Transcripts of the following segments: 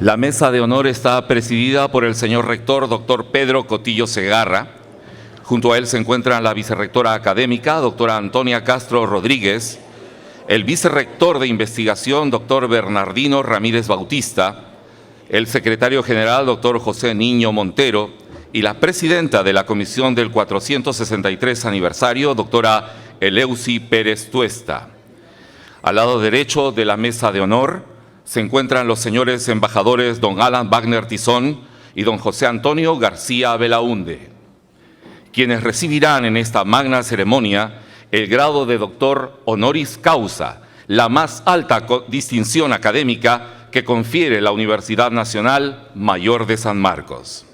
La mesa de honor está presidida por el señor rector, doctor Pedro Cotillo Segarra. Junto a él se encuentran la vicerrectora académica, doctora Antonia Castro Rodríguez, el vicerrector de investigación, doctor Bernardino Ramírez Bautista, el secretario general, doctor José Niño Montero, y la presidenta de la comisión del 463 aniversario, doctora Eleusi Pérez Tuesta. Al lado derecho de la mesa de honor se encuentran los señores embajadores don Alan Wagner Tizón y don José Antonio García Belaúnde, quienes recibirán en esta magna ceremonia el grado de doctor honoris causa, la más alta distinción académica que confiere la Universidad Nacional Mayor de San Marcos.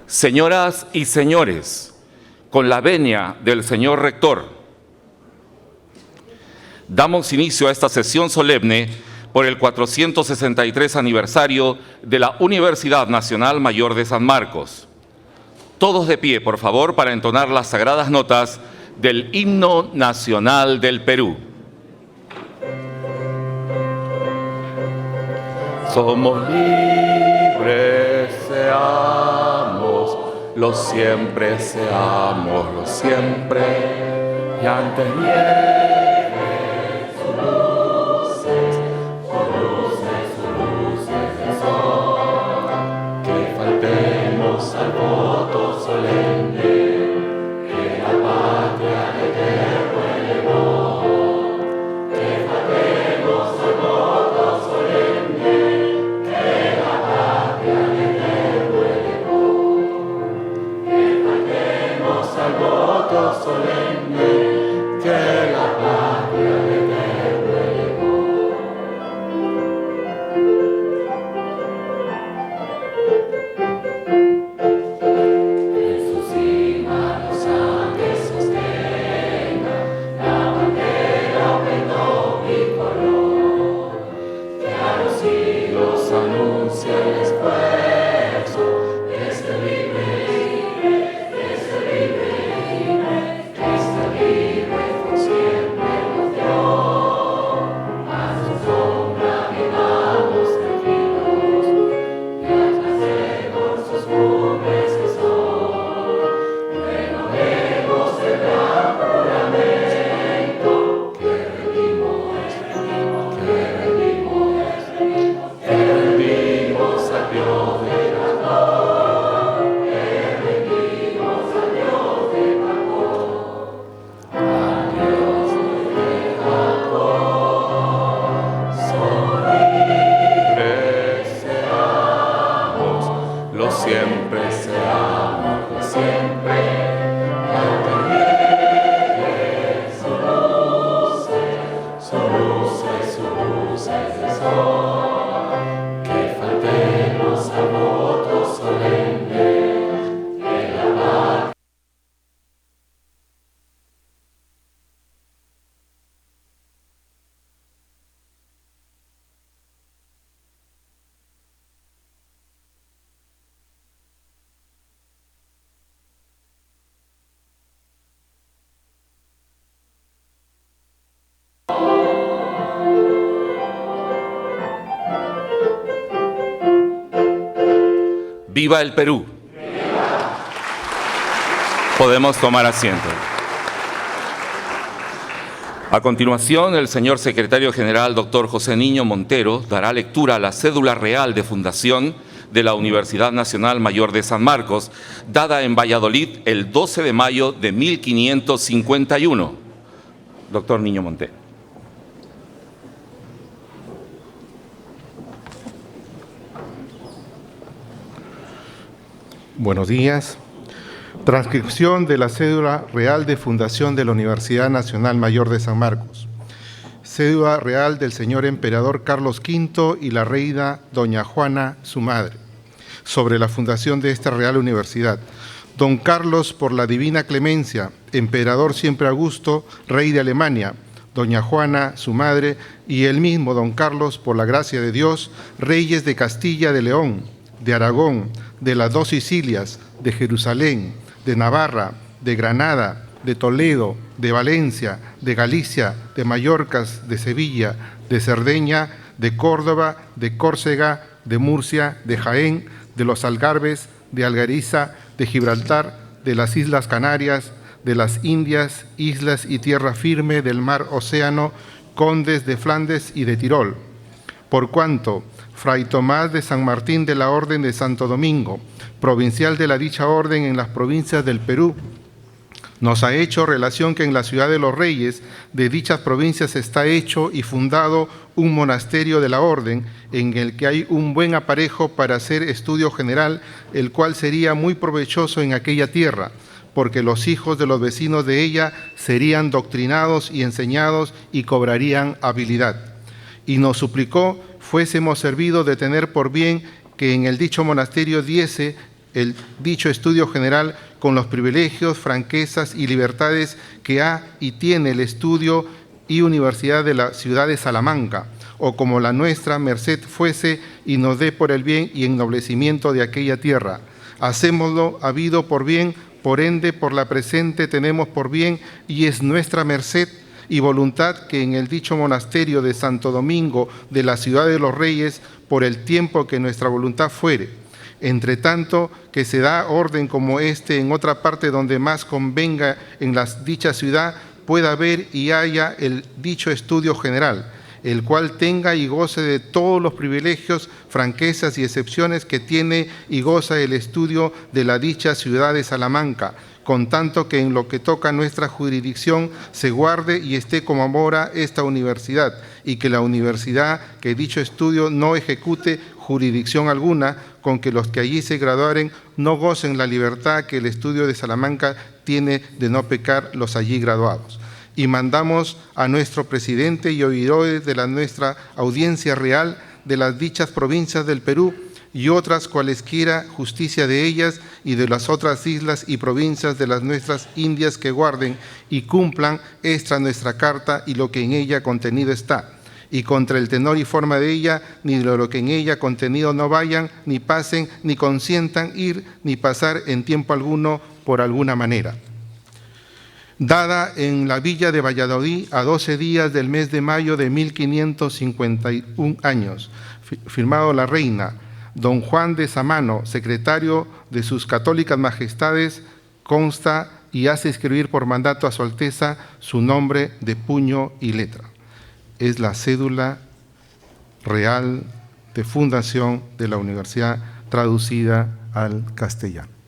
Señoras y señores, con la venia del señor rector, damos inicio a esta sesión solemne por el 463 aniversario de la Universidad Nacional Mayor de San Marcos. Todos de pie, por favor, para entonar las sagradas notas del Himno Nacional del Perú. Somos libres, seamos, los siempre seamos, los siempre, y antes nieves sus luces de sol, que faltemos al voto solemne que la patria de eterno elevó, que faltemos al voto solemne que la patria de eterno elevó, que faltemos al voto solemne que la patria de eterno elevó. En su cima los Andes sostenga la bandera pleno bicolor, que a los siglos anuncia el esfuerzo de este libre, por siempre nos dio. A su sombra vivamos tranquilos y alcancemos sus cumbres que son. Renovemos el gran juramento que rendimos al Dios de Jacob, que rendimos al Dios de Jacob, al Dios de Jacob. Somos libres, seamos, los siempre seamos, los siempre, y antes nieves sus luces de sol, que faltemos al voto solemne que la patria. ¡Viva el Perú! ¡Viva! Podemos tomar asiento. A continuación, el señor secretario general, doctor José Niño Montero, dará lectura a la cédula real de fundación de la Universidad Nacional Mayor de San Marcos, dada en Valladolid el 12 de mayo de 1551. Doctor Niño Montero. Buenos días. Transcripción de la cédula real de fundación de la Universidad Nacional Mayor de San Marcos. Cédula real del señor emperador Carlos V y la reina doña Juana, su madre, sobre la fundación de esta Real Universidad. Don Carlos, por la divina clemencia, emperador siempre augusto, rey de Alemania, doña Juana, su madre, y el mismo don Carlos, por la gracia de Dios, reyes de Castilla, de León, de Aragón, de las dos Sicilias, de Jerusalén, de Navarra, de Granada, de Toledo, de Valencia, de Galicia, de Mallorca, de Sevilla, de Cerdeña, de Córdoba, de Córcega, de Murcia, de Jaén, de los Algarbes, de Algariza, de Gibraltar, de las Islas Canarias, de las Indias, islas y tierra firme del mar Océano, condes de Flandes y de Tirol. Por cuanto Fray Tomás de San Martín de la Orden de Santo Domingo, provincial de la dicha orden en las provincias del Perú, nos ha hecho relación que en la ciudad de los Reyes de dichas provincias está hecho y fundado un monasterio de la orden en el que hay un buen aparejo para hacer estudio general, el cual sería muy provechoso en aquella tierra, porque los hijos de los vecinos de ella serían doctrinados y enseñados y cobrarían habilidad. Y nos suplicó fuésemos servidos de tener por bien que en el dicho monasterio diese el dicho estudio general con los privilegios, franquezas y libertades que ha y tiene el estudio y universidad de la ciudad de Salamanca, o como la nuestra merced fuese y nos dé por el bien y ennoblecimiento de aquella tierra. Hacémoslo habido por bien, por ende por la presente tenemos por bien y es nuestra merced y voluntad que en el dicho monasterio de Santo Domingo de la ciudad de los Reyes, por el tiempo que nuestra voluntad fuere, entre tanto que se da orden como este en otra parte donde más convenga en la dicha ciudad, pueda haber y haya el dicho estudio general, el cual tenga y goce de todos los privilegios, franquezas y excepciones que tiene y goza el estudio de la dicha ciudad de Salamanca, con tanto que en lo que toca a nuestra jurisdicción se guarde y esté como mora esta universidad, y que la universidad que dicho estudio no ejecute jurisdicción alguna, con que los que allí se graduaren no gocen la libertad que el estudio de Salamanca tiene de no pecar los allí graduados. Y mandamos a nuestro presidente y oidores de nuestra audiencia real de las dichas provincias del Perú y otras cualesquiera justicia de ellas y de las otras islas y provincias de las nuestras Indias que guarden y cumplan esta nuestra carta y lo que en ella contenido está, y contra el tenor y forma de ella, ni de lo que en ella contenido no vayan, ni pasen, ni consientan ir, ni pasar en tiempo alguno por alguna manera. Dada en la villa de Valladolid a 12 días del mes de mayo de 1551 años, firmado la reina, don Juan de Samano, secretario de sus católicas majestades, consta y hace escribir por mandato a su Alteza su nombre de puño y letra. Es la cédula real de fundación de la universidad traducida al castellano.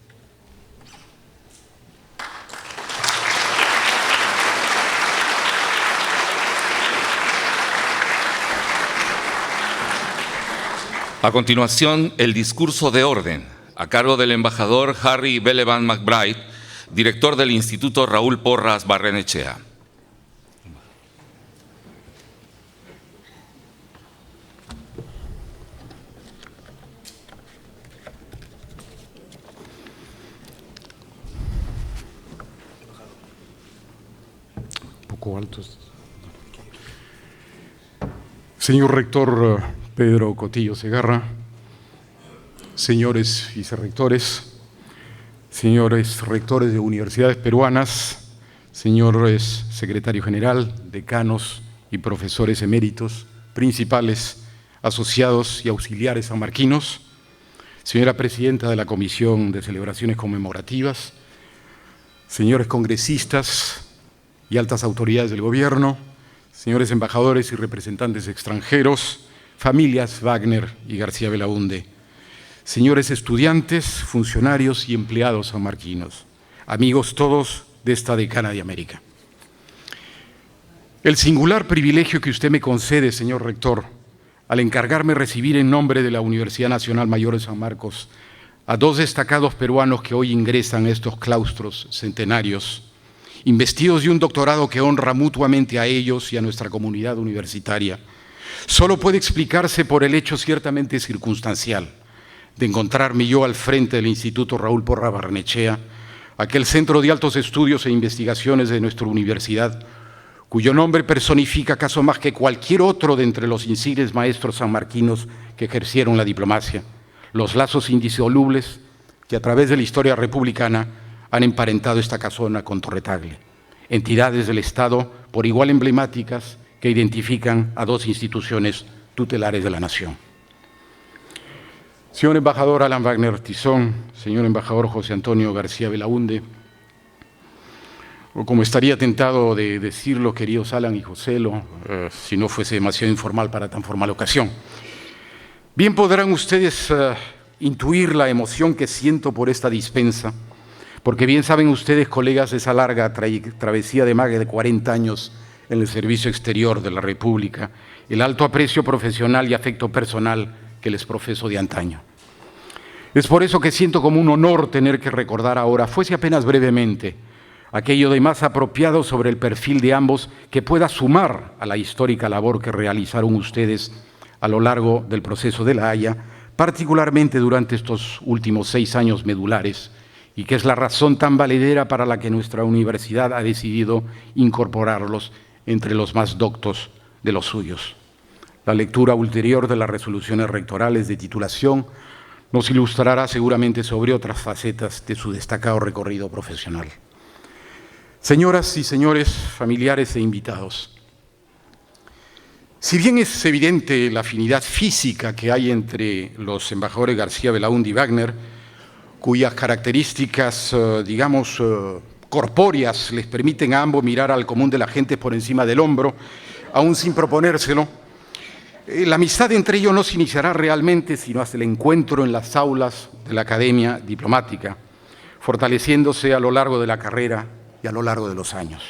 A continuación, el discurso de orden, a cargo del embajador Harry Belevan McBride, director del Instituto Raúl Porras Barrenechea. Un poco altos. Señor rector Pedro Cotillo Segarra, señores vicerrectores, señores rectores de universidades peruanas, señores secretario general, decanos y profesores eméritos, principales, asociados y auxiliares sanmarquinos, señora presidenta de la Comisión de Celebraciones Conmemorativas, señores congresistas y altas autoridades del gobierno, señores embajadores y representantes extranjeros, familias Wagner y García Belaúnde, señores estudiantes, funcionarios y empleados sanmarquinos, amigos todos de esta decana de América. El singular privilegio que usted me concede, señor rector, al encargarme recibir en nombre de la Universidad Nacional Mayor de San Marcos a dos destacados peruanos que hoy ingresan a estos claustros centenarios, investidos de un doctorado que honra mutuamente a ellos y a nuestra comunidad universitaria, solo puede explicarse por el hecho ciertamente circunstancial de encontrarme yo al frente del Instituto Raúl Porras Barrenechea, aquel centro de altos estudios e investigaciones de nuestra universidad, cuyo nombre personifica acaso más que cualquier otro de entre los insignes maestros sanmarquinos que ejercieron la diplomacia, los lazos indisolubles que a través de la historia republicana han emparentado esta casona con Torre Tagle, entidades del Estado por igual emblemáticas que identifican a dos instituciones tutelares de la nación. Señor embajador Alan Wagner Tizón, señor embajador José Antonio García Belaúnde, o como estaría tentado de decirlo, queridos Alan y Joselo, si no fuese demasiado informal para tan formal ocasión. Bien podrán ustedes intuir la emoción que siento por esta dispensa, porque bien saben ustedes, colegas, de esa larga travesía de más de 40 años en el servicio exterior de la República, el alto aprecio profesional y afecto personal que les profeso de antaño. Es por eso que siento como un honor tener que recordar ahora, fuese apenas brevemente, aquello de más apropiado sobre el perfil de ambos que pueda sumar a la histórica labor que realizaron ustedes a lo largo del proceso de La Haya, particularmente durante estos últimos 6 años medulares, y que es la razón tan valedera para la que nuestra universidad ha decidido incorporarlos entre los más doctos de los suyos. La lectura ulterior de las resoluciones rectorales de titulación nos ilustrará seguramente sobre otras facetas de su destacado recorrido profesional. Señoras y señores, familiares e invitados, si bien es evidente la afinidad física que hay entre los embajadores García Belaúnde y Wagner, cuyas características, corpóreas les permiten a ambos mirar al común de la gente por encima del hombro, aún sin proponérselo, la amistad entre ellos no se iniciará realmente sino hasta el encuentro en las aulas de la Academia Diplomática, fortaleciéndose a lo largo de la carrera y a lo largo de los años.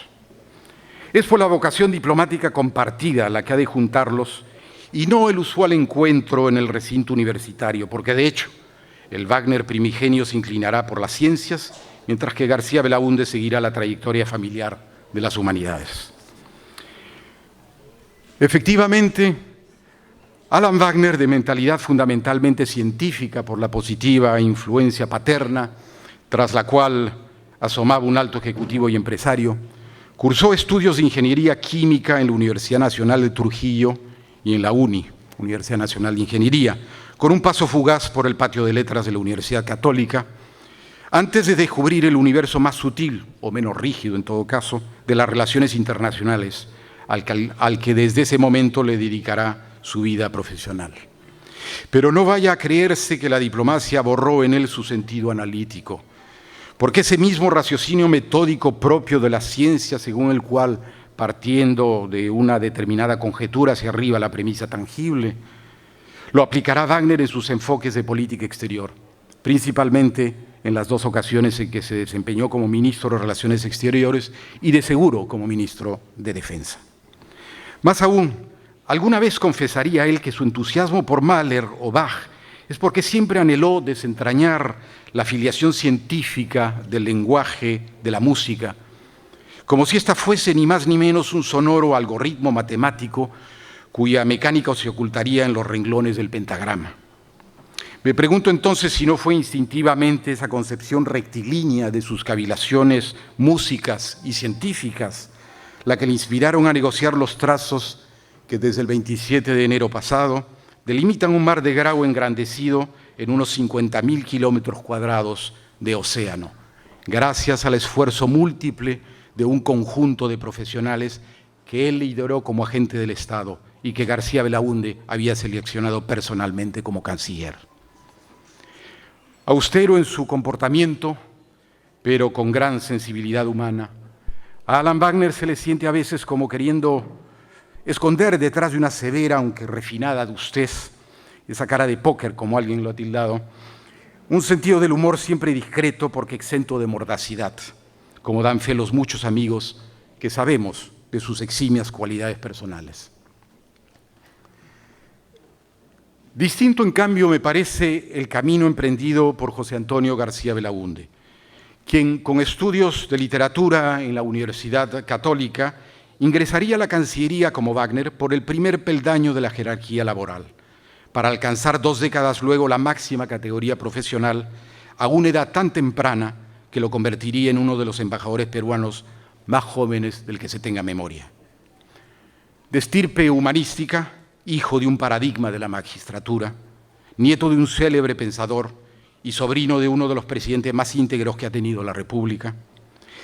Es por la vocación diplomática compartida la que ha de juntarlos y no el usual encuentro en el recinto universitario, porque de hecho el Wagner primigenio se inclinará por las ciencias, mientras que García Belaúnde seguirá la trayectoria familiar de las humanidades. Efectivamente, Alan Wagner, de mentalidad fundamentalmente científica por la positiva influencia paterna, tras la cual asomaba un alto ejecutivo y empresario, cursó estudios de ingeniería química en la Universidad Nacional de Trujillo y en la Universidad Nacional de Ingeniería, con un paso fugaz por el patio de letras de la Universidad Católica, antes de descubrir el universo más sutil, o menos rígido en todo caso, de las relaciones internacionales, al que desde ese momento le dedicará su vida profesional. Pero no vaya a creerse que la diplomacia borró en él su sentido analítico, porque ese mismo raciocinio metódico propio de la ciencia, según el cual, partiendo de una determinada conjetura hacia arriba la premisa tangible, lo aplicará Wagner en sus enfoques de política exterior, principalmente en las 2 ocasiones en que se desempeñó como ministro de Relaciones Exteriores y de seguro como ministro de Defensa. Más aún, alguna vez confesaría él que su entusiasmo por Mahler o Bach es porque siempre anheló desentrañar la filiación científica del lenguaje de la música, como si ésta fuese ni más ni menos un sonoro algoritmo matemático cuya mecánica se ocultaría en los renglones del pentagrama. Me pregunto entonces si no fue instintivamente esa concepción rectilínea de sus cavilaciones músicas y científicas la que le inspiraron a negociar los trazos que desde el 27 de enero pasado delimitan un mar de Grau engrandecido en unos 50.000 kilómetros cuadrados de océano, gracias al esfuerzo múltiple de un conjunto de profesionales que él lideró como agente del Estado y que García Belaúnde había seleccionado personalmente como canciller. Austero en su comportamiento, pero con gran sensibilidad humana, a Alan Wagner se le siente a veces como queriendo esconder detrás de una severa, aunque refinada adustez, esa cara de póker, como alguien lo ha tildado, un sentido del humor siempre discreto porque exento de mordacidad, como dan fe los muchos amigos que sabemos de sus eximias cualidades personales. Distinto, en cambio, me parece el camino emprendido por José Antonio García Belaúnde, quien, con estudios de literatura en la Universidad Católica, ingresaría a la Cancillería como Wagner por el primer peldaño de la jerarquía laboral, para alcanzar 2 décadas luego la máxima categoría profesional a una edad tan temprana que lo convertiría en uno de los embajadores peruanos más jóvenes del que se tenga memoria. De estirpe humanística, hijo de un paradigma de la magistratura, nieto de un célebre pensador y sobrino de uno de los presidentes más íntegros que ha tenido la República,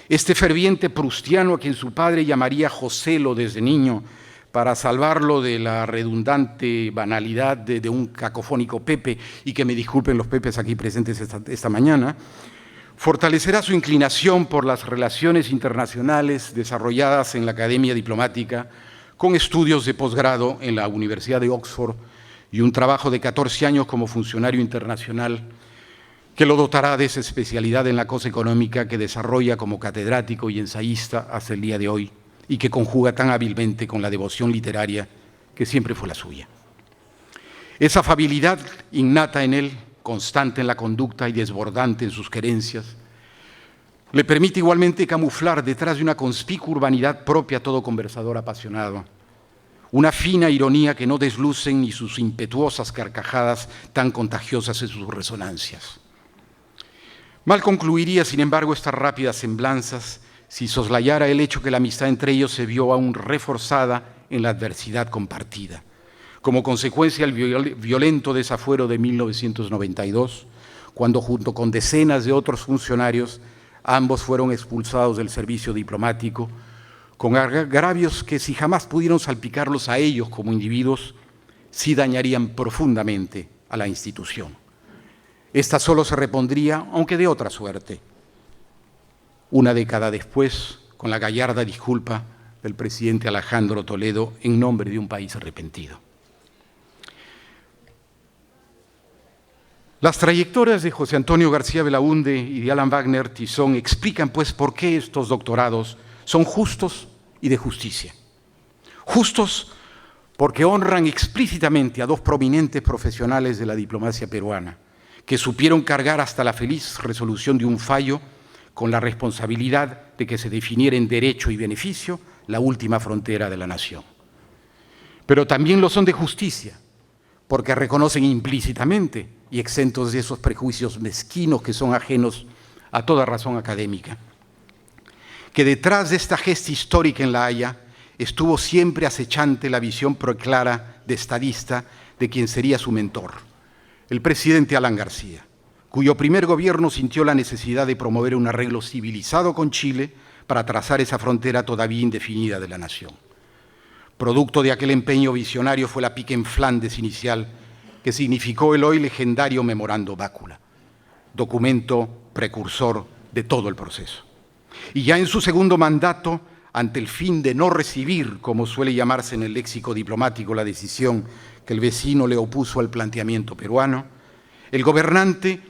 este ferviente prustiano a quien su padre llamaría Joselo desde niño, para salvarlo de la redundante banalidad de un cacofónico Pepe, y que me disculpen los Pepes aquí presentes esta mañana, fortalecerá su inclinación por las relaciones internacionales desarrolladas en la Academia Diplomática, con estudios de posgrado en la Universidad de Oxford y un trabajo de 14 años como funcionario internacional, que lo dotará de esa especialidad en la cosa económica que desarrolla como catedrático y ensayista hasta el día de hoy, y que conjuga tan hábilmente con la devoción literaria que siempre fue la suya. Esa afabilidad innata en él, constante en la conducta y desbordante en sus querencias, le permite igualmente camuflar detrás de una conspicua urbanidad propia a todo conversador apasionado, una fina ironía que no deslucen ni sus impetuosas carcajadas tan contagiosas en sus resonancias. Mal concluiría, sin embargo, estas rápidas semblanzas si soslayara el hecho que la amistad entre ellos se vio aún reforzada en la adversidad compartida, como consecuencia del violento desafuero de 1992, cuando junto con decenas de otros funcionarios ambos fueron expulsados del servicio diplomático, con agravios que, si jamás pudieron salpicarlos a ellos como individuos, sí dañarían profundamente a la institución. Esta solo se repondría, aunque de otra suerte, una década después, con la gallarda disculpa del presidente Alejandro Toledo en nombre de un país arrepentido. Las trayectorias de José Antonio García Belaúnde y de Alan Wagner Tizón explican, pues, por qué estos doctorados son justos y de justicia. Justos porque honran explícitamente a dos prominentes profesionales de la diplomacia peruana, que supieron cargar hasta la feliz resolución de un fallo con la responsabilidad de que se definiera en derecho y beneficio la última frontera de la nación. Pero también lo son de justicia, porque reconocen implícitamente y exentos de esos prejuicios mezquinos que son ajenos a toda razón académica, que detrás de esta gesta histórica en La Haya estuvo siempre acechante la visión preclara de estadista de quien sería su mentor, el presidente Alan García, cuyo primer gobierno sintió la necesidad de promover un arreglo civilizado con Chile para trazar esa frontera todavía indefinida de la nación. Producto de aquel empeño visionario fue la pica en Flandes inicial, que significó el hoy legendario Memorando Bácula, documento precursor de todo el proceso. Y ya en su segundo mandato, ante el fin de no recibir, como suele llamarse en el léxico diplomático, la decisión que el vecino le opuso al planteamiento peruano, el gobernante,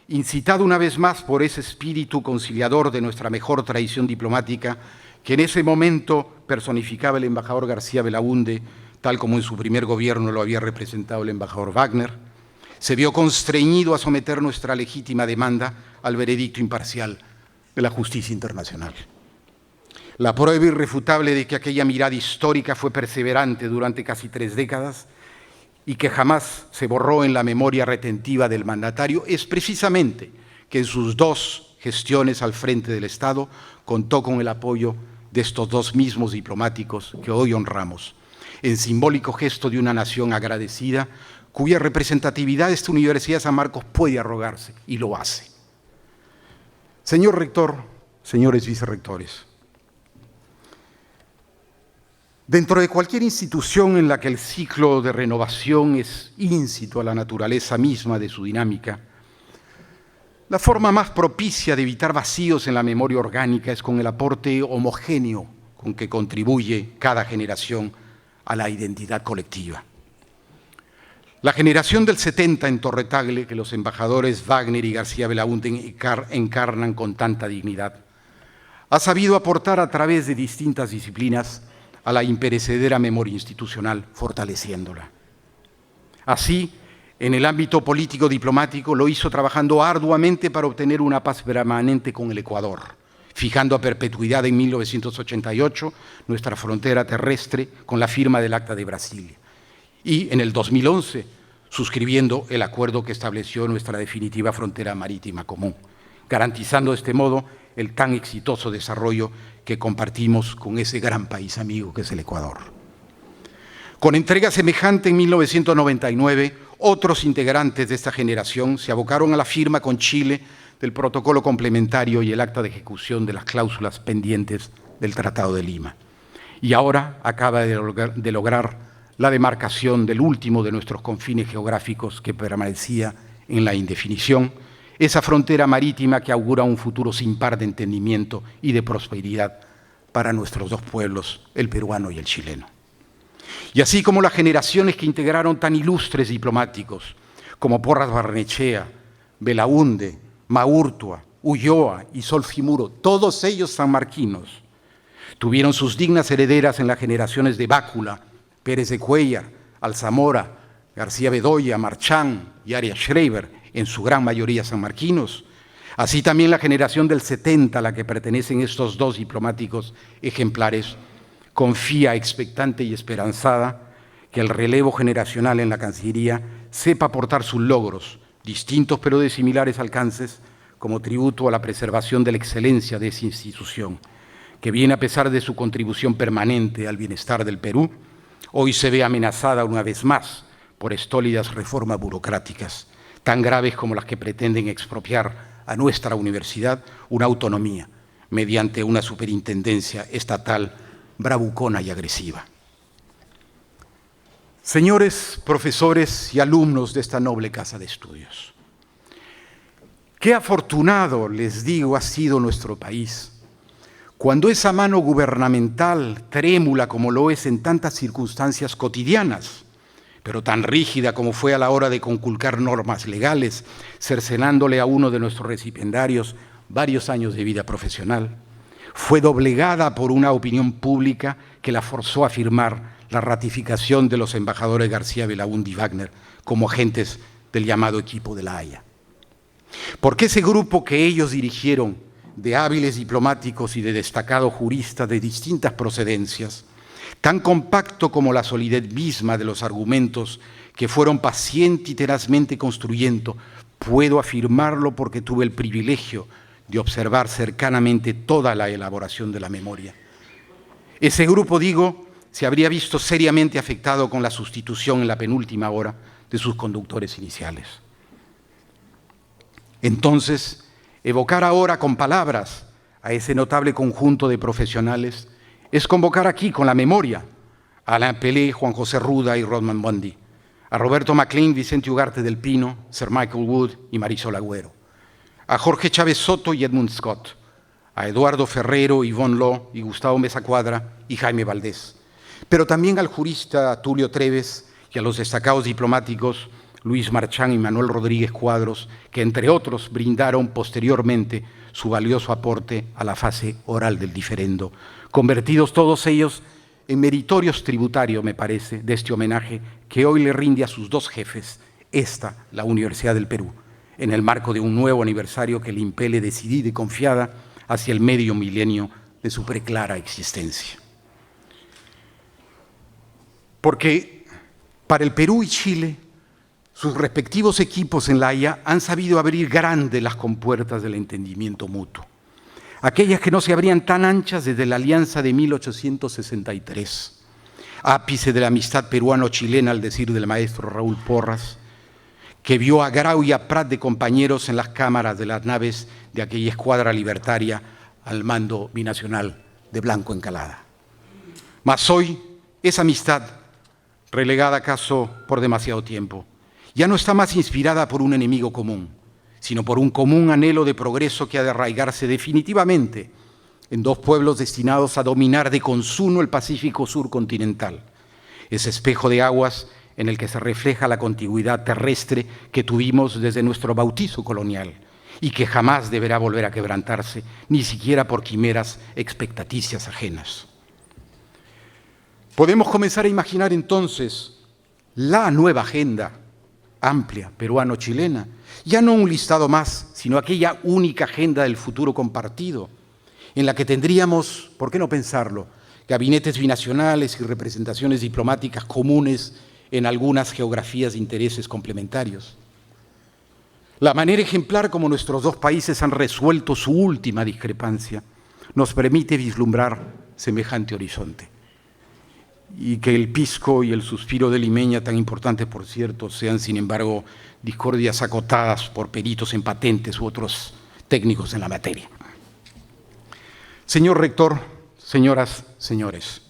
incitado una vez más por ese espíritu conciliador de nuestra mejor tradición diplomática, que en ese momento personificaba el embajador García Belaúnde, tal como en su primer gobierno lo había representado el embajador Wagner, se vio constreñido a someter nuestra legítima demanda al veredicto imparcial de la justicia internacional. La prueba irrefutable de que aquella mirada histórica fue perseverante durante casi 3 décadas y que jamás se borró en la memoria retentiva del mandatario es precisamente que en sus 2 gestiones al frente del Estado contó con el apoyo de estos 2 mismos diplomáticos que hoy honramos, en simbólico gesto de una nación agradecida cuya representatividad esta Universidad de San Marcos puede arrogarse y lo hace. Señor rector, señores vicerrectores, dentro de cualquier institución en la que el ciclo de renovación es íncito a la naturaleza misma de su dinámica, la forma más propicia de evitar vacíos en la memoria orgánica es con el aporte homogéneo con que contribuye cada generación a la identidad colectiva. La generación del 70 en Torre Tagle, que los embajadores Wagner y García Belaúnde encarnan con tanta dignidad, ha sabido aportar a través de distintas disciplinas a la imperecedera memoria institucional, fortaleciéndola. Así, en el ámbito político-diplomático lo hizo trabajando arduamente para obtener una paz permanente con el Ecuador, fijando a perpetuidad en 1988 nuestra frontera terrestre con la firma del Acta de Brasilia, y en el 2011 suscribiendo el acuerdo que estableció nuestra definitiva frontera marítima común, garantizando de este modo el tan exitoso desarrollo que compartimos con ese gran país amigo que es el Ecuador. Con entrega semejante en 1999, otros integrantes de esta generación se abocaron a la firma con Chile del protocolo complementario y el acta de ejecución de las cláusulas pendientes del Tratado de Lima. y ahora acaba de lograr la demarcación del último de nuestros confines geográficos que permanecía en la indefinición, esa frontera marítima que augura un futuro sin par de entendimiento y de prosperidad para nuestros dos pueblos, el peruano y el chileno. Y así como las generaciones que integraron tan ilustres diplomáticos como Porras Barnechea, Belaúnde, Maurtua, Ulloa y Solfimuro, todos ellos sanmarquinos, tuvieron sus dignas herederas en las generaciones de Bácula, Pérez de Cuellar, Alzamora, García Bedoya, Marchán y Arias Schreiber, en su gran mayoría sanmarquinos. Así también la generación del 70, a la que pertenecen estos dos diplomáticos ejemplares, confía expectante y esperanzada que el relevo generacional en la Cancillería sepa aportar sus logros, distintos pero de similares alcances, como tributo a la preservación de la excelencia de esa institución, que bien a pesar de su contribución permanente al bienestar del Perú, hoy se ve amenazada una vez más por estólidas reformas burocráticas, tan graves como las que pretenden expropiar a nuestra universidad una autonomía mediante una superintendencia estatal bravucona y agresiva. Señores profesores y alumnos de esta noble casa de estudios, qué afortunado, les digo, ha sido nuestro país, cuando esa mano gubernamental, trémula como lo es en tantas circunstancias cotidianas, pero tan rígida como fue a la hora de conculcar normas legales, cercenándole a uno de nuestros recipiendarios varios años de vida profesional, fue doblegada por una opinión pública que la forzó a firmar la ratificación de los embajadores García Belaúnde y Wagner como agentes del llamado equipo de La Haya. Porque ese grupo que ellos dirigieron, de hábiles diplomáticos y de destacados juristas de distintas procedencias, tan compacto como la solidez misma de los argumentos que fueron paciente y tenazmente construyendo, puedo afirmarlo porque tuve el privilegio de observar cercanamente toda la elaboración de la memoria. Ese grupo, digo, se habría visto seriamente afectado con la sustitución en la penúltima hora de sus conductores iniciales. Entonces, evocar ahora con palabras a ese notable conjunto de profesionales es convocar aquí con la memoria a Alain Pelé, Juan José Ruda y Rodman Bundy, a Roberto MacLean, Vicente Ugarte del Pino, Sir Michael Wood y Marisol Agüero, a Jorge Chávez Soto y Edmund Scott, a Eduardo Ferrero, Yvonne Law y Gustavo Mesa Cuadra y Jaime Valdés, pero también al jurista Tulio Treves y a los destacados diplomáticos Luis Marchán y Manuel Rodríguez Cuadros, que entre otros brindaron posteriormente su valioso aporte a la fase oral del diferendo, convertidos todos ellos en meritorios tributarios, me parece, de este homenaje que hoy le rinde a sus dos jefes, la Universidad del Perú, en el marco de un nuevo aniversario que le impele decidida y confiada hacia el medio milenio de su preclara existencia. Porque para el Perú y Chile, sus respectivos equipos en La Haya han sabido abrir grandes las compuertas del entendimiento mutuo, aquellas que no se abrían tan anchas desde la alianza de 1863, ápice de la amistad peruano-chilena al decir del maestro Raúl Porras, que vio a Grau y a Prat de compañeros en las cámaras de las naves de aquella escuadra libertaria al mando binacional de Blanco Encalada. Mas hoy, esa amistad, relegada acaso por demasiado tiempo, ya no está más inspirada por un enemigo común, sino por un común anhelo de progreso que ha de arraigarse definitivamente en dos pueblos destinados a dominar de consuno el Pacífico Sur continental, ese espejo de aguas en el que se refleja la contigüidad terrestre que tuvimos desde nuestro bautizo colonial y que jamás deberá volver a quebrantarse, ni siquiera por quimeras expectaticias ajenas. Podemos comenzar a imaginar entonces la nueva agenda amplia, peruano-chilena, ya no un listado más, sino aquella única agenda del futuro compartido, en la que tendríamos, ¿por qué no pensarlo?, gabinetes binacionales y representaciones diplomáticas comunes en algunas geografías de intereses complementarios. La manera ejemplar como nuestros dos países han resuelto su última discrepancia nos permite vislumbrar semejante horizonte. Y que el pisco y el suspiro de Limeña, tan importantes por cierto, sean sin embargo discordias acotadas por peritos en patentes u otros técnicos en la materia. Señor rector, señoras, señores,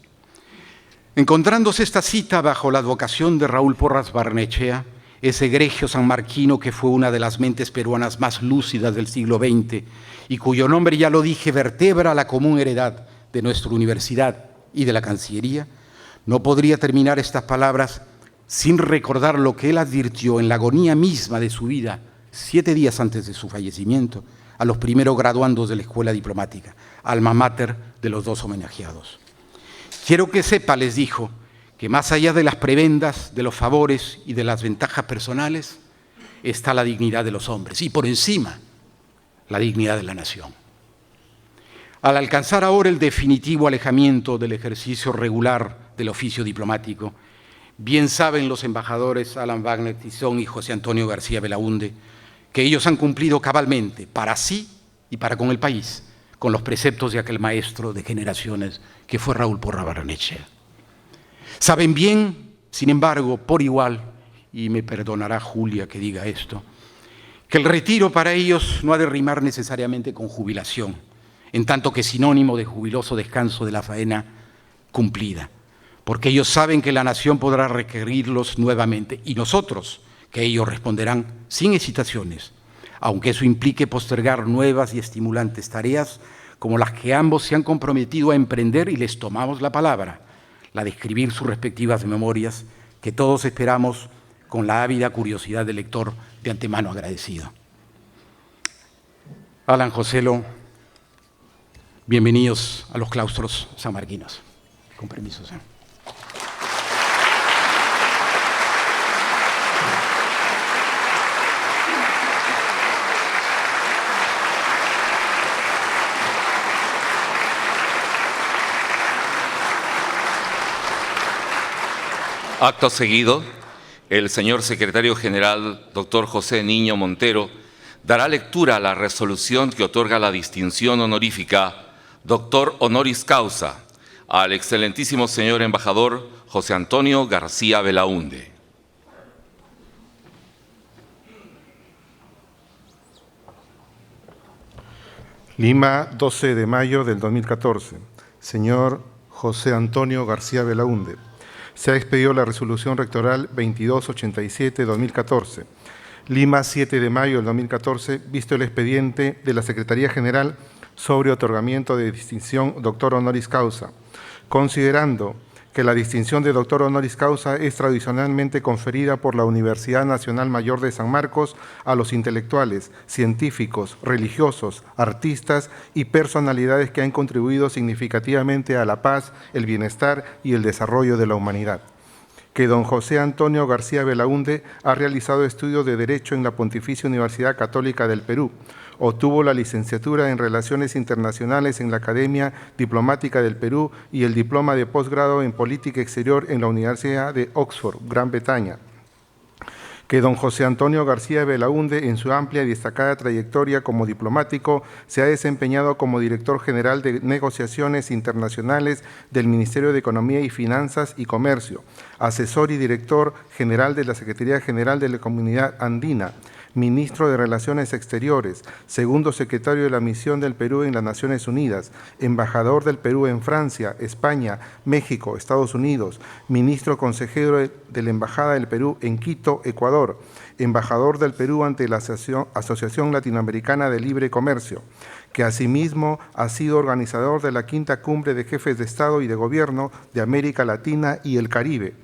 Encontrándose esta cita bajo la advocación de Raúl Porras Barnechea, ese egregio sanmarquino que fue una de las mentes peruanas más lúcidas del siglo XX y cuyo nombre, ya lo dije, vertebra la común heredad de nuestra universidad y de la Cancillería, no podría terminar estas palabras sin recordar lo que él advirtió en la agonía misma de su vida, 7 días antes de su fallecimiento, a los primeros graduandos de la Escuela Diplomática, alma mater de los 2 homenajeados. Quiero que sepa, les dijo, que más allá de las prebendas, de los favores y de las ventajas personales, está la dignidad de los hombres y por encima la dignidad de la nación. Al alcanzar ahora el definitivo alejamiento del ejercicio regular del oficio diplomático, bien saben los embajadores Alan Wagner Tizón y José Antonio García Belaúnde que ellos han cumplido cabalmente para sí y para con el país, con los preceptos de aquel maestro de generaciones que fue Raúl Porras Barnechea. Saben bien, sin embargo, por igual, y me perdonará Julia que diga esto, que el retiro para ellos no ha de rimar necesariamente con jubilación, en tanto que sinónimo de jubiloso descanso de la faena cumplida, porque ellos saben que la nación podrá requerirlos nuevamente y nosotros, que ellos responderán sin hesitaciones, aunque eso implique postergar nuevas y estimulantes tareas como las que ambos se han comprometido a emprender y les tomamos la palabra, la de escribir sus respectivas memorias, que todos esperamos con la ávida curiosidad del lector de antemano agradecido. Alan, Joselo, bienvenidos a los claustros sanmarquinos. Con permiso, señor. Acto seguido, el señor secretario general, doctor José Niño Montero, dará lectura a la resolución que otorga la distinción honorífica Doctor Honoris Causa al excelentísimo señor embajador José Antonio García Belaúnde. Lima, 12 de mayo del 2014. Señor José Antonio García Belaúnde. Se ha expedido la resolución rectoral 2287-2014. Lima, 7 de mayo del 2014, visto el expediente de la Secretaría General sobre otorgamiento de distinción Doctor Honoris Causa. Considerando que la distinción de Doctor Honoris Causa es tradicionalmente conferida por la Universidad Nacional Mayor de San Marcos a los intelectuales, científicos, religiosos, artistas y personalidades que han contribuido significativamente a la paz, el bienestar y el desarrollo de la humanidad. Que don José Antonio García Belaúnde ha realizado estudios de Derecho en la Pontificia Universidad Católica del Perú. Obtuvo la licenciatura en Relaciones Internacionales en la Academia Diplomática del Perú y el diploma de posgrado en Política Exterior en la Universidad de Oxford, Gran Bretaña. Que don José Antonio García Belaúnde, en su amplia y destacada trayectoria como diplomático, se ha desempeñado como director general de negociaciones internacionales del Ministerio de Economía y Finanzas y Comercio, asesor y director general de la Secretaría General de la Comunidad Andina, ministro de Relaciones Exteriores, segundo secretario de la Misión del Perú en las Naciones Unidas, embajador del Perú en Francia, España, México, Estados Unidos, ministro consejero de la Embajada del Perú en Quito, Ecuador, embajador del Perú ante la Asociación Latinoamericana de Libre Comercio, que asimismo ha sido organizador de la quinta cumbre de jefes de Estado y de Gobierno de América Latina y el Caribe,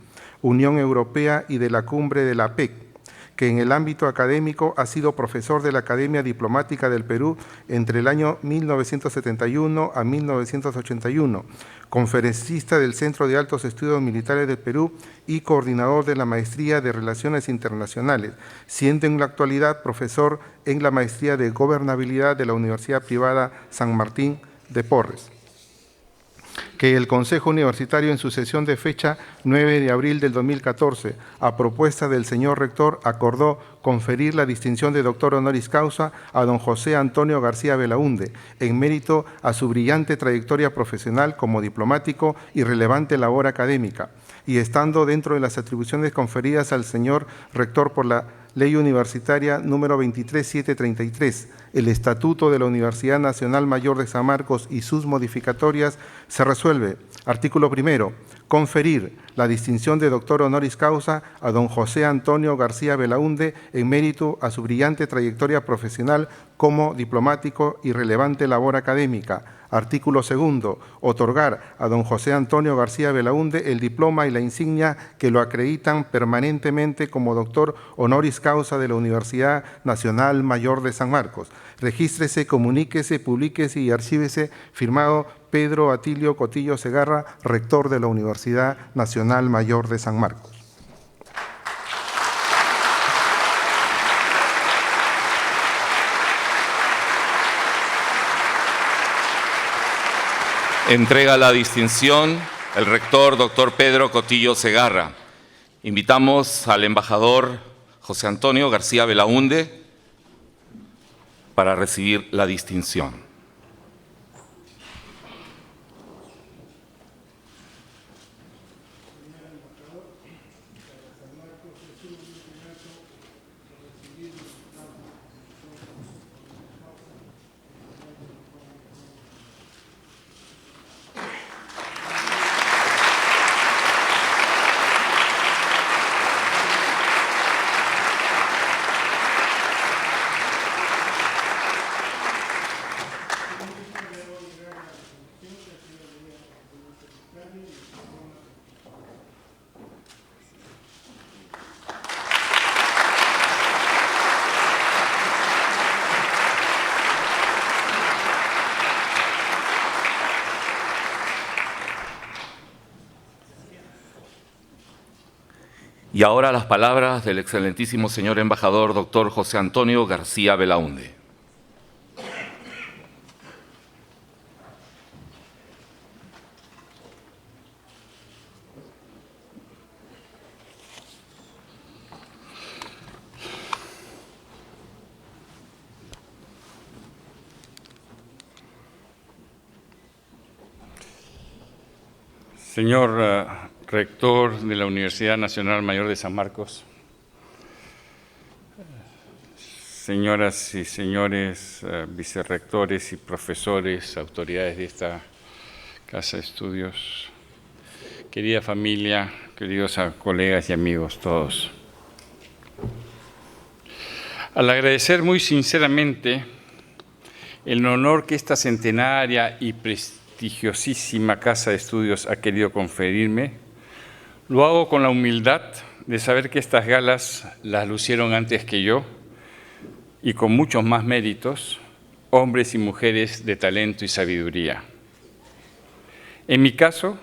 Unión Europea y de la cumbre de la APEC, que en el ámbito académico ha sido profesor de la Academia Diplomática del Perú entre el año 1971 a 1981, conferencista del Centro de Altos Estudios Militares del Perú y coordinador de la Maestría de Relaciones Internacionales, siendo en la actualidad profesor en la Maestría de Gobernabilidad de la Universidad Privada San Martín de Porres. Que el Consejo Universitario en su sesión de fecha 9 de abril del 2014, a propuesta del señor Rector, acordó conferir la distinción de Doctor Honoris Causa a don José Antonio García Belaúnde, en mérito a su brillante trayectoria profesional como diplomático y relevante labor académica, y estando dentro de las atribuciones conferidas al señor Rector por la Ley Universitaria número 23733, el Estatuto de la Universidad Nacional Mayor de San Marcos y sus modificatorias, se resuelve. Artículo primero. Conferir la distinción de doctor honoris causa a don José Antonio García Belaúnde en mérito a su brillante trayectoria profesional como diplomático y relevante labor académica. Artículo segundo. Otorgar a don José Antonio García Belaúnde el diploma y la insignia que lo acreditan permanentemente como doctor honoris causa de la Universidad Nacional Mayor de San Marcos. Regístrese, comuníquese, publíquese y archívese. Firmado Pedro Atilio Cotillo Segarra, rector de la Universidad Nacional Mayor de San Marcos. Entrega la distinción el rector doctor Pedro Cotillo Segarra. Invitamos al embajador José Antonio García Belaúnde para recibir la distinción. Y ahora las palabras del excelentísimo señor embajador doctor José Antonio García Belaúnde. Señor rector de la Universidad Nacional Mayor de San Marcos, señoras y señores vicerrectores y profesores, autoridades de esta Casa de Estudios, querida familia, queridos colegas y amigos todos. Al agradecer muy sinceramente el honor que esta centenaria y prestigiosísima Casa de Estudios ha querido conferirme, lo hago con la humildad de saber que estas galas las lucieron antes que yo y con muchos más méritos, hombres y mujeres de talento y sabiduría. En mi caso,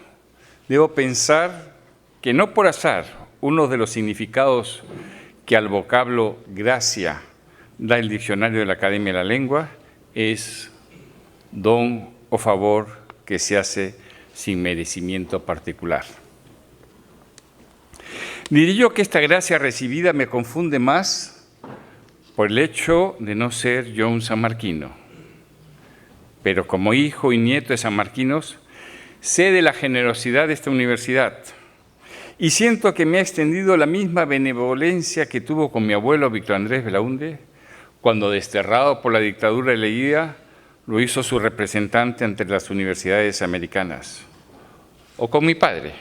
debo pensar que no por azar uno de los significados que al vocablo gracia da el diccionario de la Academia de la Lengua es don o favor que se hace sin merecimiento particular. Diré yo que esta gracia recibida me confunde más por el hecho de no ser yo un sanmarquino. Pero como hijo y nieto de sanmarquinos, sé de la generosidad de esta universidad y siento que me ha extendido la misma benevolencia que tuvo con mi abuelo Víctor Andrés Belaúnde, cuando desterrado por la dictadura leída, lo hizo su representante ante las universidades americanas. O con mi padre,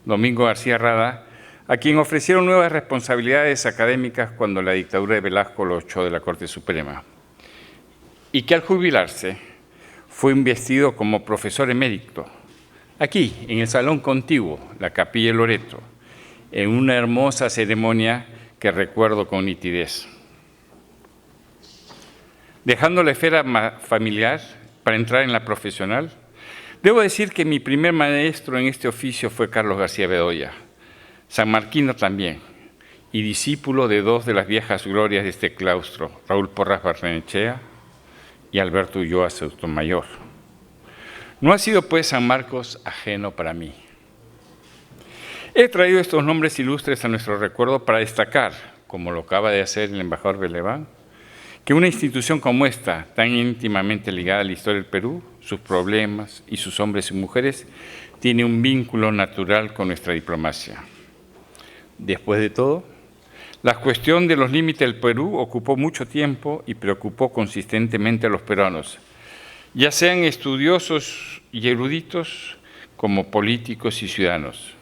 Domingo García Rada, a quien ofrecieron nuevas responsabilidades académicas cuando la dictadura de Velasco lo echó de la Corte Suprema, y que al jubilarse fue investido como profesor emérito, aquí, en el Salón Contiguo, la Capilla de Loreto, en una hermosa ceremonia que recuerdo con nitidez. Dejando la esfera familiar para entrar en la profesional, debo decir que mi primer maestro en este oficio fue Carlos García Bedoya, sanmarquino también, y discípulo de dos de las viejas glorias de este claustro, Raúl Porras Barrenechea y Alberto Ulloa Sotomayor. No ha sido pues San Marcos ajeno para mí. He traído estos nombres ilustres a nuestro recuerdo para destacar, como lo acaba de hacer el embajador Beleván, que una institución como esta, tan íntimamente ligada a la historia del Perú, sus problemas y sus hombres y mujeres, tiene un vínculo natural con nuestra diplomacia. Después de todo, La cuestión de los límites del Perú ocupó mucho tiempo y preocupó consistentemente a los peruanos, ya sean estudiosos y eruditos como políticos y ciudadanos.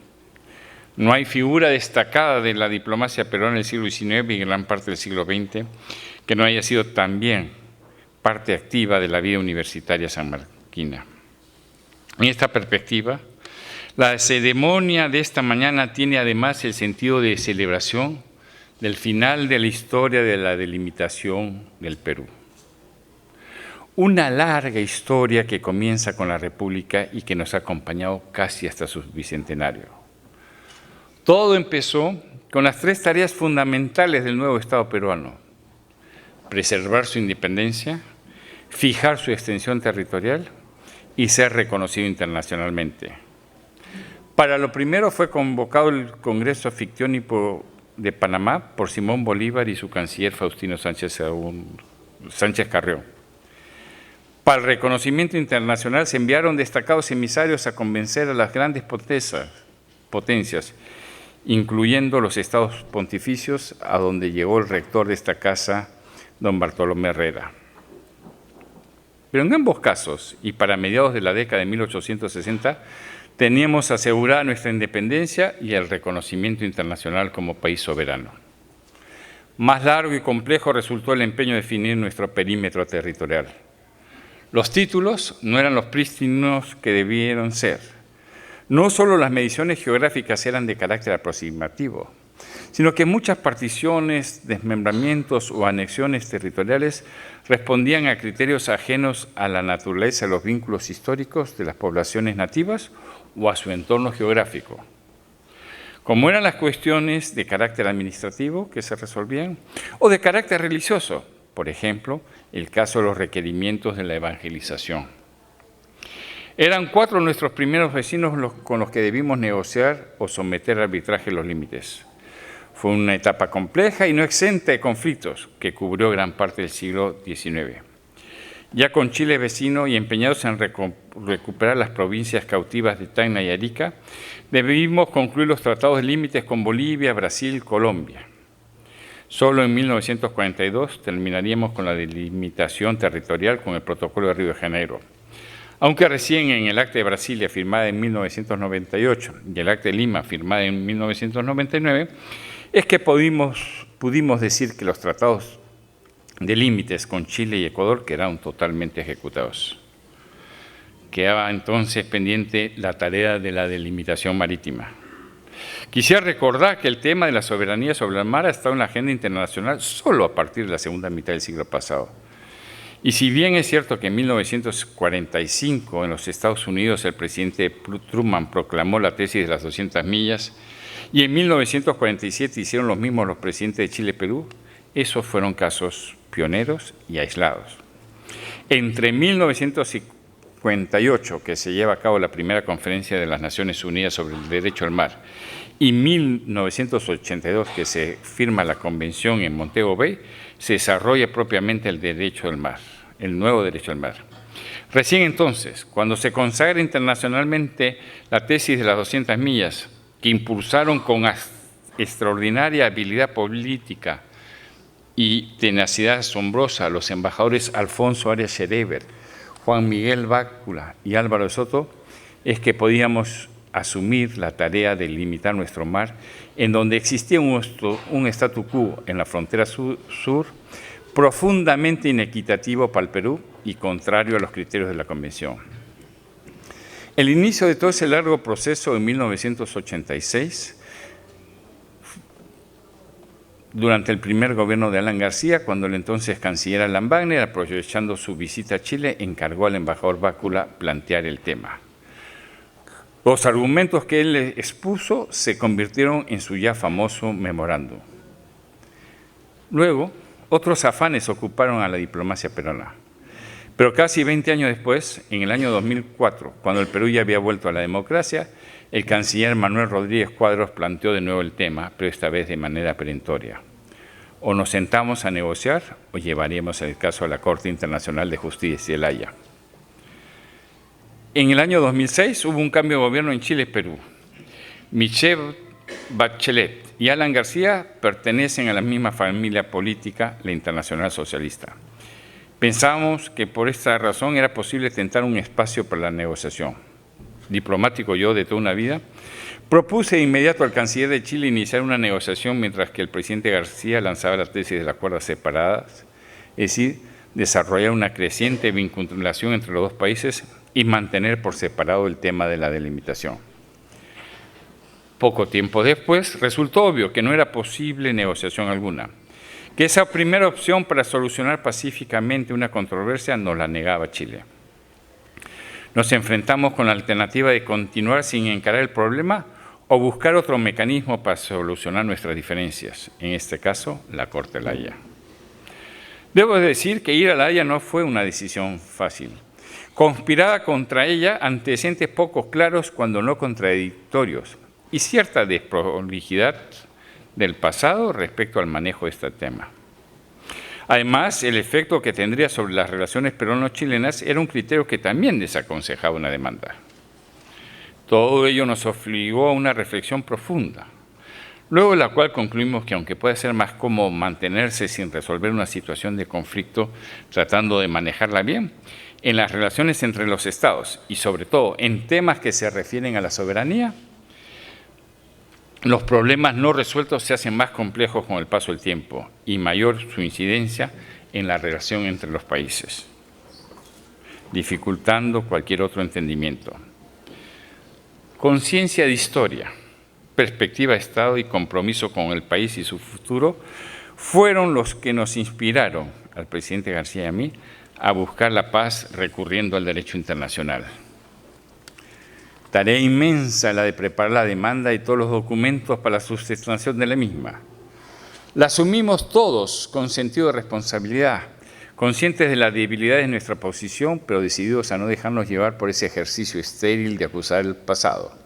No hay figura destacada de la diplomacia peruana del siglo XIX y gran parte del siglo XX que no haya sido también parte activa de la vida universitaria sanmarquina. En esta perspectiva, la ceremonia de esta mañana tiene además el sentido de celebración del final de la historia de la delimitación del Perú. Una larga historia que comienza con la República y que nos ha acompañado casi hasta su bicentenario. Todo empezó con las tres tareas fundamentales del nuevo Estado peruano: preservar su independencia, fijar su extensión territorial y ser reconocido internacionalmente. Para lo primero fue convocado el Congreso Fictiónico de Panamá por Simón Bolívar y su canciller Faustino Sánchez Carrió. Para el reconocimiento internacional se enviaron destacados emisarios a convencer a las grandes potencias, incluyendo los estados pontificios, a donde llegó el rector de esta casa, don Bartolomé Herrera. Pero en ambos casos, y para mediados de la década de 1860, teníamos asegurada nuestra independencia y el reconocimiento internacional como país soberano. Más largo y complejo resultó el empeño de definir nuestro perímetro territorial. Los títulos no eran los prístinos que debieron ser. No solo las mediciones geográficas eran de carácter aproximativo, sino que muchas particiones, desmembramientos o anexiones territoriales respondían a criterios ajenos a la naturaleza de los vínculos históricos de las poblaciones nativas o a su entorno geográfico. Como eran las cuestiones de carácter administrativo que se resolvían, o de carácter religioso, por ejemplo, el caso de los requerimientos de la evangelización. Eran 4 nuestros primeros vecinos con los que debimos negociar o someter a arbitraje los límites. Fue una etapa compleja y no exenta de conflictos que cubrió gran parte del siglo XIX. Ya con Chile vecino y empeñados en recuperar las provincias cautivas de Tacna y Arica, debimos concluir los tratados de límites con Bolivia, Brasil, Colombia. Solo en 1942 terminaríamos con la delimitación territorial con el Protocolo de Río de Janeiro. Aunque recién en el Acta de Brasilia, firmada en 1998, y el Acta de Lima, firmada en 1999, es que pudimos decir que los tratados de límites con Chile y Ecuador quedaron totalmente ejecutados. Quedaba entonces pendiente la tarea de la delimitación marítima. Quisiera recordar que el tema de la soberanía sobre el mar ha estado en la agenda internacional solo a partir de la segunda mitad del siglo pasado. Y si bien es cierto que en 1945 en los Estados Unidos el presidente Truman proclamó la tesis de las 200 millas y en 1947 hicieron lo mismo los presidentes de Chile y Perú, esos fueron casos pioneros y aislados. Entre 1958, que se lleva a cabo la primera conferencia de las Naciones Unidas sobre el derecho al mar, y 1982, que se firma la convención en Montego Bay, se desarrolla propiamente el derecho al mar, el nuevo derecho al mar. Recién entonces, cuando se consagra internacionalmente la tesis de las 200 millas, que impulsaron con extraordinaria habilidad política y tenacidad asombrosa los embajadores Alfonso Arias Schereber, Juan Miguel Bácula y Álvaro Soto, es que podíamos asumir la tarea de limitar nuestro mar, en donde existía un statu quo en la frontera sur profundamente inequitativo para el Perú y contrario a los criterios de la Convención. El inicio de todo ese largo proceso en 1986, durante el primer gobierno de Alan García, cuando el entonces canciller Alan Wagner, aprovechando su visita a Chile, encargó al embajador Bácula plantear el tema. Los argumentos que él expuso se convirtieron en su ya famoso memorándum. Luego, otros afanes ocuparon a la diplomacia peruana. Pero casi 20 años después, en el año 2004, cuando el Perú ya había vuelto a la democracia, el canciller Manuel Rodríguez Cuadros planteó de nuevo el tema, pero esta vez de manera perentoria. O nos sentamos a negociar o llevaremos el caso a la Corte Internacional de Justicia de La Haya. En el año 2006 hubo un cambio de gobierno en Chile y Perú. Michelle Bachelet y Alan García pertenecen a la misma familia política, la Internacional Socialista. Pensábamos que por esta razón era posible tentar un espacio para la negociación. Diplomático yo de toda una vida, propuse de inmediato al canciller de Chile iniciar una negociación mientras que el presidente García lanzaba la tesis de las cuerdas separadas, es decir, desarrollar una creciente vinculación entre los dos países y mantener por separado el tema de la delimitación. Poco tiempo después, resultó obvio que no era posible negociación alguna, que esa primera opción para solucionar pacíficamente una controversia nos la negaba Chile. Nos enfrentamos con la alternativa de continuar sin encarar el problema o buscar otro mecanismo para solucionar nuestras diferencias, en este caso, la Corte de la Haya. Debo decir que ir a la Haya no fue una decisión fácil. Conspiraba contra ella antecedentes poco claros, cuando no contradictorios, y cierta desprolijidad del pasado respecto al manejo de este tema. Además, el efecto que tendría sobre las relaciones peruano-chilenas era un criterio que también desaconsejaba una demanda. Todo ello nos obligó a una reflexión profunda, luego de la cual concluimos que aunque puede ser más cómodo mantenerse sin resolver una situación de conflicto tratando de manejarla bien, en las relaciones entre los estados y sobre todo en temas que se refieren a la soberanía, los problemas no resueltos se hacen más complejos con el paso del tiempo y mayor su incidencia en la relación entre los países, dificultando cualquier otro entendimiento. Conciencia de historia, perspectiva de Estado y compromiso con el país y su futuro fueron los que nos inspiraron, al presidente García y a mí, a buscar la paz recurriendo al derecho internacional. Tarea inmensa la de preparar la demanda y todos los documentos para la sustentación de la misma. La asumimos todos con sentido de responsabilidad, conscientes de la debilidad de nuestra posición, pero decididos a no dejarnos llevar por ese ejercicio estéril de acusar el pasado.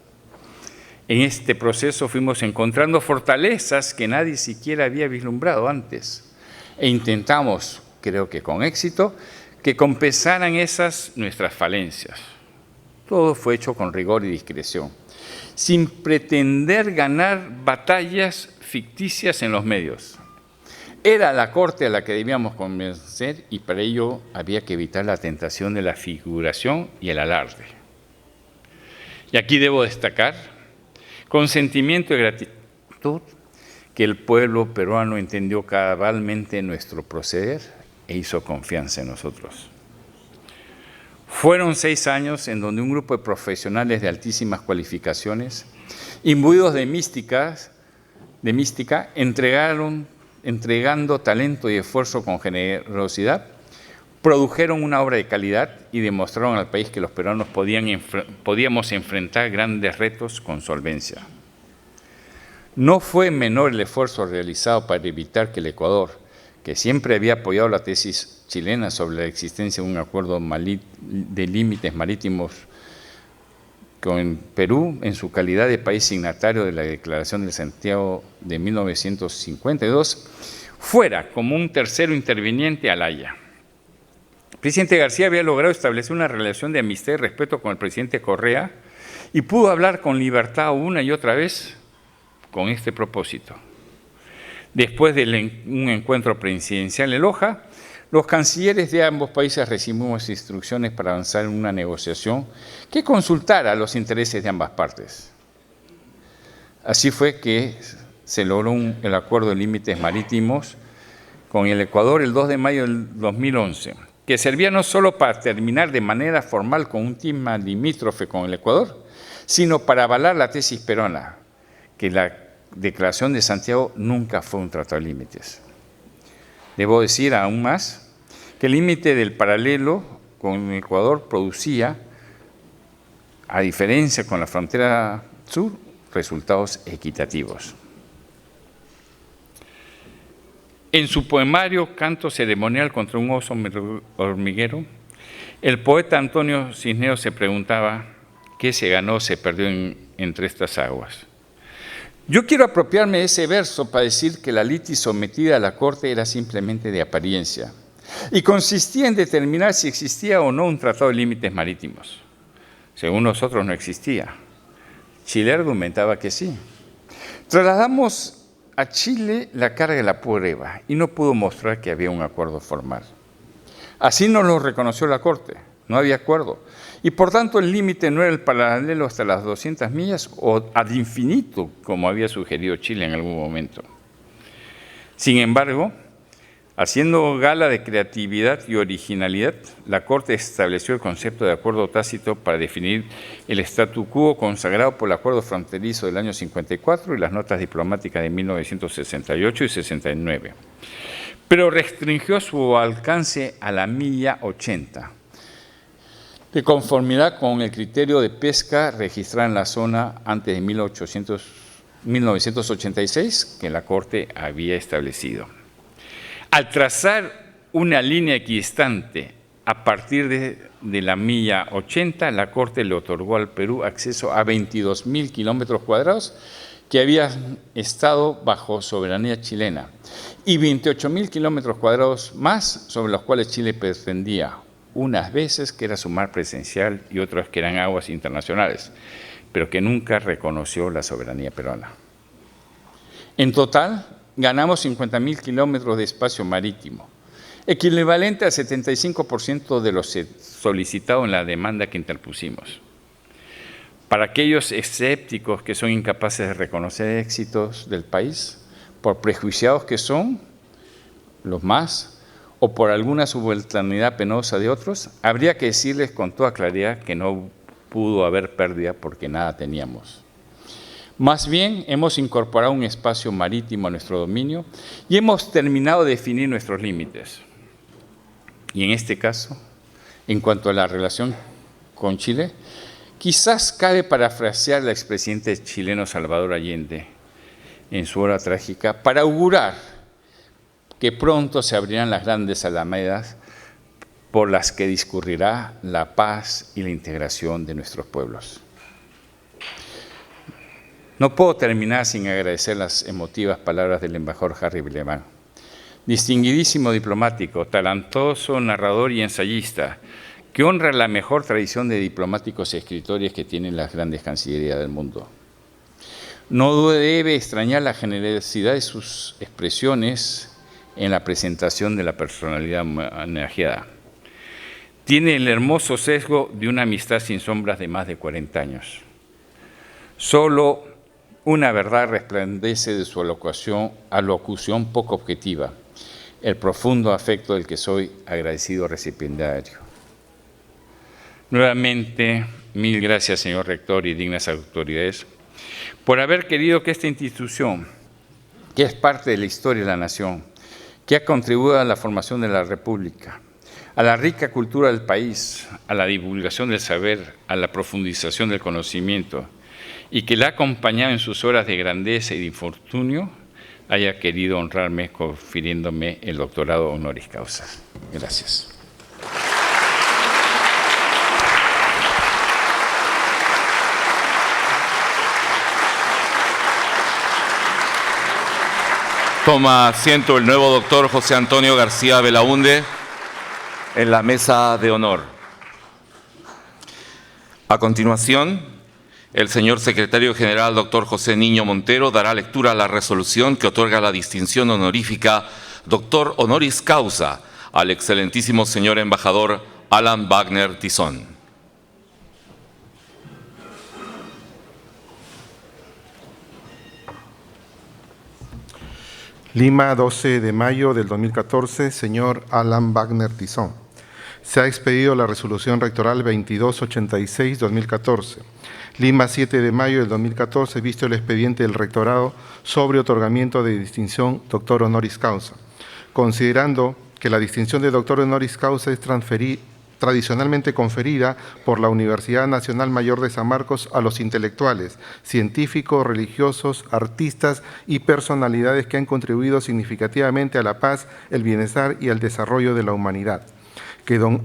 En este proceso fuimos encontrando fortalezas que nadie siquiera había vislumbrado antes e intentamos, creo que con éxito, que compensaran esas nuestras falencias. Todo fue hecho con rigor y discreción, sin pretender ganar batallas ficticias en los medios. Era la Corte a la que debíamos convencer y para ello había que evitar la tentación de la figuración y el alarde. Y aquí debo destacar, con sentimiento de gratitud, que el pueblo peruano entendió cabalmente nuestro proceder e hizo confianza en nosotros. Fueron 6 años en donde un grupo de profesionales de altísimas cualificaciones, imbuidos de mística, entregando talento y esfuerzo con generosidad, produjeron una obra de calidad y demostraron al país que los peruanos podíamos enfrentar grandes retos con solvencia. No fue menor el esfuerzo realizado para evitar que el Ecuador, que siempre había apoyado la tesis chilena sobre la existencia de un acuerdo de límites marítimos con Perú en su calidad de país signatario de la Declaración de Santiago de 1952, fuera como un tercero interviniente a la Haya. El presidente García había logrado establecer una relación de amistad y respeto con el presidente Correa y pudo hablar con libertad una y otra vez con este propósito. Después de un encuentro presidencial en Loja, los cancilleres de ambos países recibimos instrucciones para avanzar en una negociación que consultara los intereses de ambas partes. Así fue que se logró el acuerdo de límites marítimos con el Ecuador el 2 de mayo del 2011, que servía no solo para terminar de manera formal con un tema limítrofe con el Ecuador, sino para avalar la tesis peruana, que la Declaración de Santiago nunca fue un tratado de límites. Debo decir aún más que el límite del paralelo con Ecuador producía, a diferencia con la frontera sur, resultados equitativos. En su poemario Canto ceremonial contra un oso hormiguero, el poeta Antonio Cisneros se preguntaba qué se ganó o se perdió entre estas aguas. Yo quiero apropiarme de ese verso para decir que la litis sometida a la Corte era simplemente de apariencia y consistía en determinar si existía o no un tratado de límites marítimos. Según nosotros no existía. Chile argumentaba que sí. Trasladamos a Chile la carga de la prueba y no pudo mostrar que había un acuerdo formal. Así nos lo reconoció la Corte, no había acuerdo. Y por tanto el límite no era el paralelo hasta las 200 millas o ad infinito, como había sugerido Chile en algún momento. Sin embargo, haciendo gala de creatividad y originalidad, la Corte estableció el concepto de acuerdo tácito para definir el statu quo consagrado por el acuerdo fronterizo del año 54 y las notas diplomáticas de 1968 y 69, pero restringió su alcance a la milla 80, de conformidad con el criterio de pesca registrado en la zona antes de 1986 que la Corte había establecido. Al trazar una línea equidistante a partir de la milla 80, la Corte le otorgó al Perú acceso a 22.000 kilómetros cuadrados que habían estado bajo soberanía chilena y 28.000 kilómetros cuadrados más sobre los cuales Chile pretendía, unas veces que era su mar presencial y otras que eran aguas internacionales, pero que nunca reconoció la soberanía peruana. En total, ganamos 50.000 kilómetros de espacio marítimo, equivalente al 75% de lo solicitado en la demanda que interpusimos. Para aquellos escépticos que son incapaces de reconocer éxitos del país, por prejuiciados que son, los más, o por alguna subalternidad penosa de otros, habría que decirles con toda claridad que no pudo haber pérdida porque nada teníamos. Más bien, hemos incorporado un espacio marítimo a nuestro dominio y hemos terminado de definir nuestros límites. Y en este caso, en cuanto a la relación con Chile, quizás cabe parafrasear al expresidente chileno Salvador Allende en su hora trágica para augurar que pronto se abrirán las grandes alamedas por las que discurrirá la paz y la integración de nuestros pueblos. No puedo terminar sin agradecer las emotivas palabras del embajador Harry Vilemán, distinguidísimo diplomático, talentoso narrador y ensayista, que honra la mejor tradición de diplomáticos y escritores que tienen las grandes cancillerías del mundo. No debe extrañar la generosidad de sus expresiones en la presentación de la personalidad homenajeada. Tiene el hermoso sesgo de una amistad sin sombras de más de 40 años. Solo una verdad resplandece de su alocución poco objetiva, el profundo afecto del que soy agradecido recipiendario. Nuevamente, mil gracias, señor rector y dignas autoridades, por haber querido que esta institución, que es parte de la historia de la nación, que ha contribuido a la formación de la República, a la rica cultura del país, a la divulgación del saber, a la profundización del conocimiento, y que la ha acompañado en sus horas de grandeza y de infortunio, haya querido honrarme confiriéndome el doctorado honoris causa. Gracias. Toma asiento el nuevo doctor José Antonio García Belaúnde en la mesa de honor. A continuación, el señor secretario general, doctor José Niño Montero, dará lectura a la resolución que otorga la distinción honorífica doctor honoris causa al excelentísimo señor embajador Alan Wagner Tizón. Lima, 12 de mayo del 2014, señor Alan Wagner Tizón. Se ha expedido la resolución rectoral 2286-2014. Lima, 7 de mayo del 2014, visto el expediente del rectorado sobre otorgamiento de distinción doctor honoris causa. Considerando que la distinción de doctor honoris causa es tradicionalmente conferida por la Universidad Nacional Mayor de San Marcos a los intelectuales, científicos, religiosos, artistas y personalidades que han contribuido significativamente a la paz, el bienestar y al desarrollo de la humanidad. Que don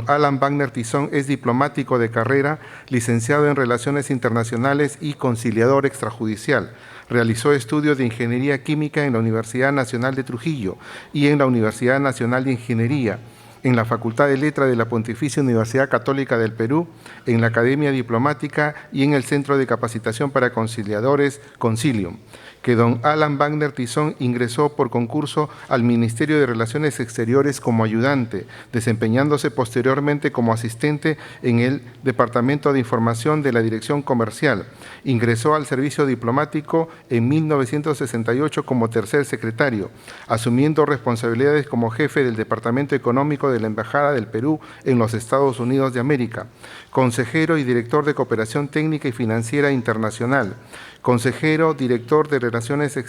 Alan Wagner Tizón es diplomático de carrera, licenciado en Relaciones Internacionales y conciliador extrajudicial. Realizó estudios de Ingeniería Química en la Universidad Nacional de Trujillo y en la Universidad Nacional de Ingeniería. en la Facultad de Letras de la Pontificia Universidad Católica del Perú, en la Academia Diplomática y en el Centro de Capacitación para Conciliadores, Concilium, que don Alan Wagner Tizón ingresó por concurso al Ministerio de Relaciones Exteriores como ayudante, desempeñándose posteriormente como asistente en el Departamento de Información de la Dirección Comercial. Ingresó al servicio diplomático en 1968 como tercer secretario, asumiendo responsabilidades como jefe del Departamento Económico de la Embajada del Perú en los Estados Unidos de América, consejero y director de Cooperación Técnica y Financiera Internacional, consejero, director de Relaciones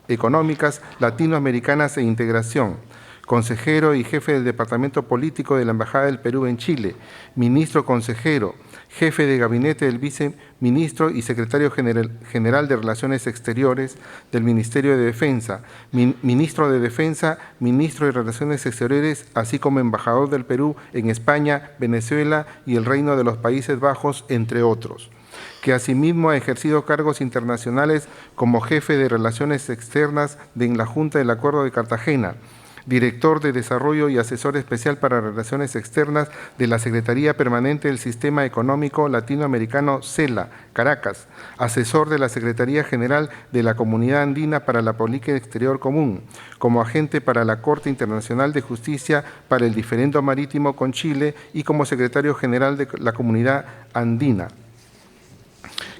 Económicas Latinoamericanas e Integración, consejero y jefe del Departamento Político de la Embajada del Perú en Chile, ministro consejero, jefe de gabinete del viceministro y secretario general de Relaciones Exteriores del Ministerio de Defensa, ministro de Defensa, ministro de Relaciones Exteriores, así como embajador del Perú en España, Venezuela y el Reino de los Países Bajos, entre otros, que asimismo ha ejercido cargos internacionales como jefe de Relaciones Externas en la Junta del Acuerdo de Cartagena, director de Desarrollo y asesor especial para Relaciones Externas de la Secretaría Permanente del Sistema Económico Latinoamericano CELA, Caracas, asesor de la Secretaría General de la Comunidad Andina para la Política Exterior Común, como agente para la Corte Internacional de Justicia para el Diferendo Marítimo con Chile y como secretario general de la Comunidad Andina.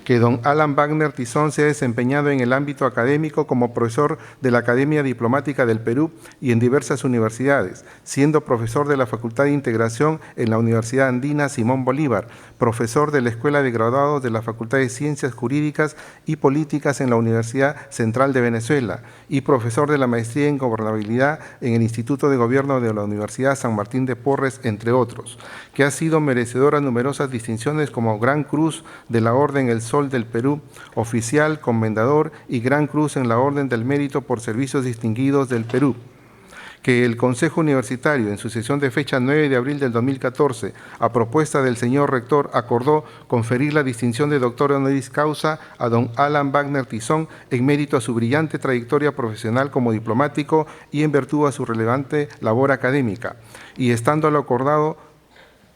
Que don Alan Wagner Tizón se ha desempeñado en el ámbito académico como profesor de la Academia Diplomática del Perú y en diversas universidades, siendo profesor de la Facultad de Integración en la Universidad Andina Simón Bolívar, profesor de la Escuela de Graduados de la Facultad de Ciencias Jurídicas y Políticas en la Universidad Central de Venezuela y profesor de la Maestría en Gobernabilidad en el Instituto de Gobierno de la Universidad San Martín de Porres, entre otros, que ha sido merecedor a numerosas distinciones como Gran Cruz de la Orden El Sol del Perú, oficial, comendador y Gran Cruz en la Orden del Mérito por Servicios Distinguidos del Perú. Que el Consejo Universitario, en su sesión de fecha 9 de abril del 2014, a propuesta del señor Rector, acordó conferir la distinción de doctor honoris causa a don Alan Wagner Tizón en mérito a su brillante trayectoria profesional como diplomático y en virtud a su relevante labor académica. Y estando lo acordado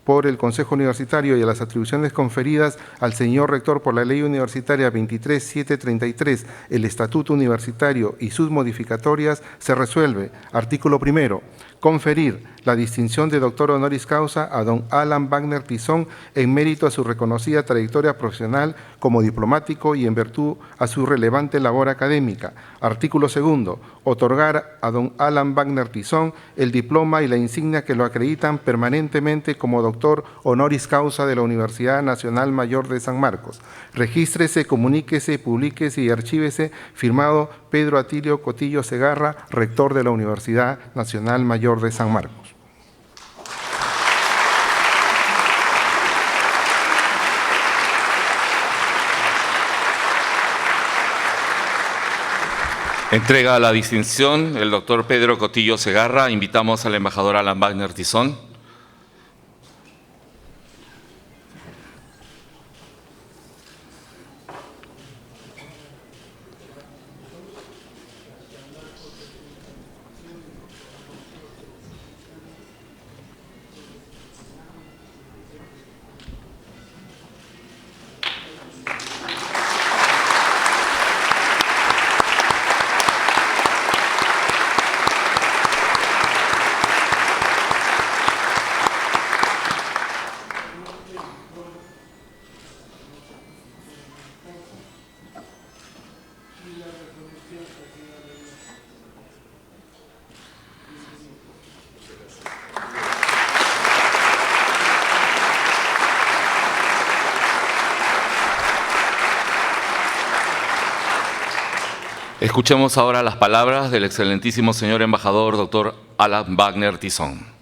por el Consejo Universitario y a las atribuciones conferidas al señor Rector por la Ley Universitaria 23733, el Estatuto Universitario y sus modificatorias, se resuelve, artículo primero, conferir la distinción de doctor honoris causa a don Alan Wagner Tizón en mérito a su reconocida trayectoria profesional como diplomático y en virtud a su relevante labor académica. Artículo segundo, otorgar a don Alan Wagner Tizón el diploma y la insignia que lo acreditan permanentemente como doctor honoris causa de la Universidad Nacional Mayor de San Marcos. Regístrese, comuníquese, publíquese y archívese, firmado Pedro Atilio Cotillo Segarra, rector de la Universidad Nacional Mayor de San Marcos. Entrega la distinción el doctor Pedro Cotillo Segarra. Invitamos al embajador Alan Wagner Tizón. Escuchemos ahora las palabras del excelentísimo señor embajador, doctor Alan Wagner Tizón.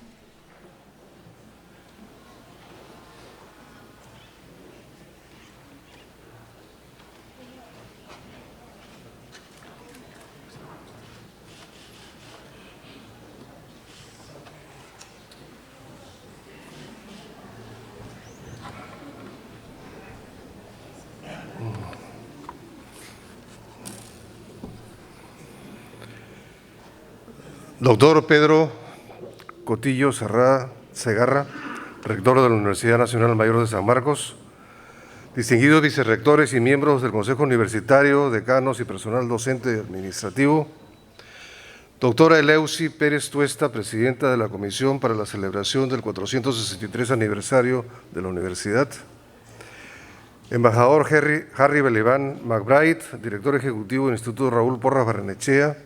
Doctor Pedro Cotillo Segarra, rector de la Universidad Nacional Mayor de San Marcos, distinguidos vicerrectores y miembros del Consejo Universitario, decanos y personal docente y administrativo, doctora Eleusi Pérez Tuesta, presidenta de la Comisión para la celebración del 463 aniversario de la Universidad, embajador Harry Beliván McBride, director ejecutivo del Instituto Raúl Porras Barrenechea,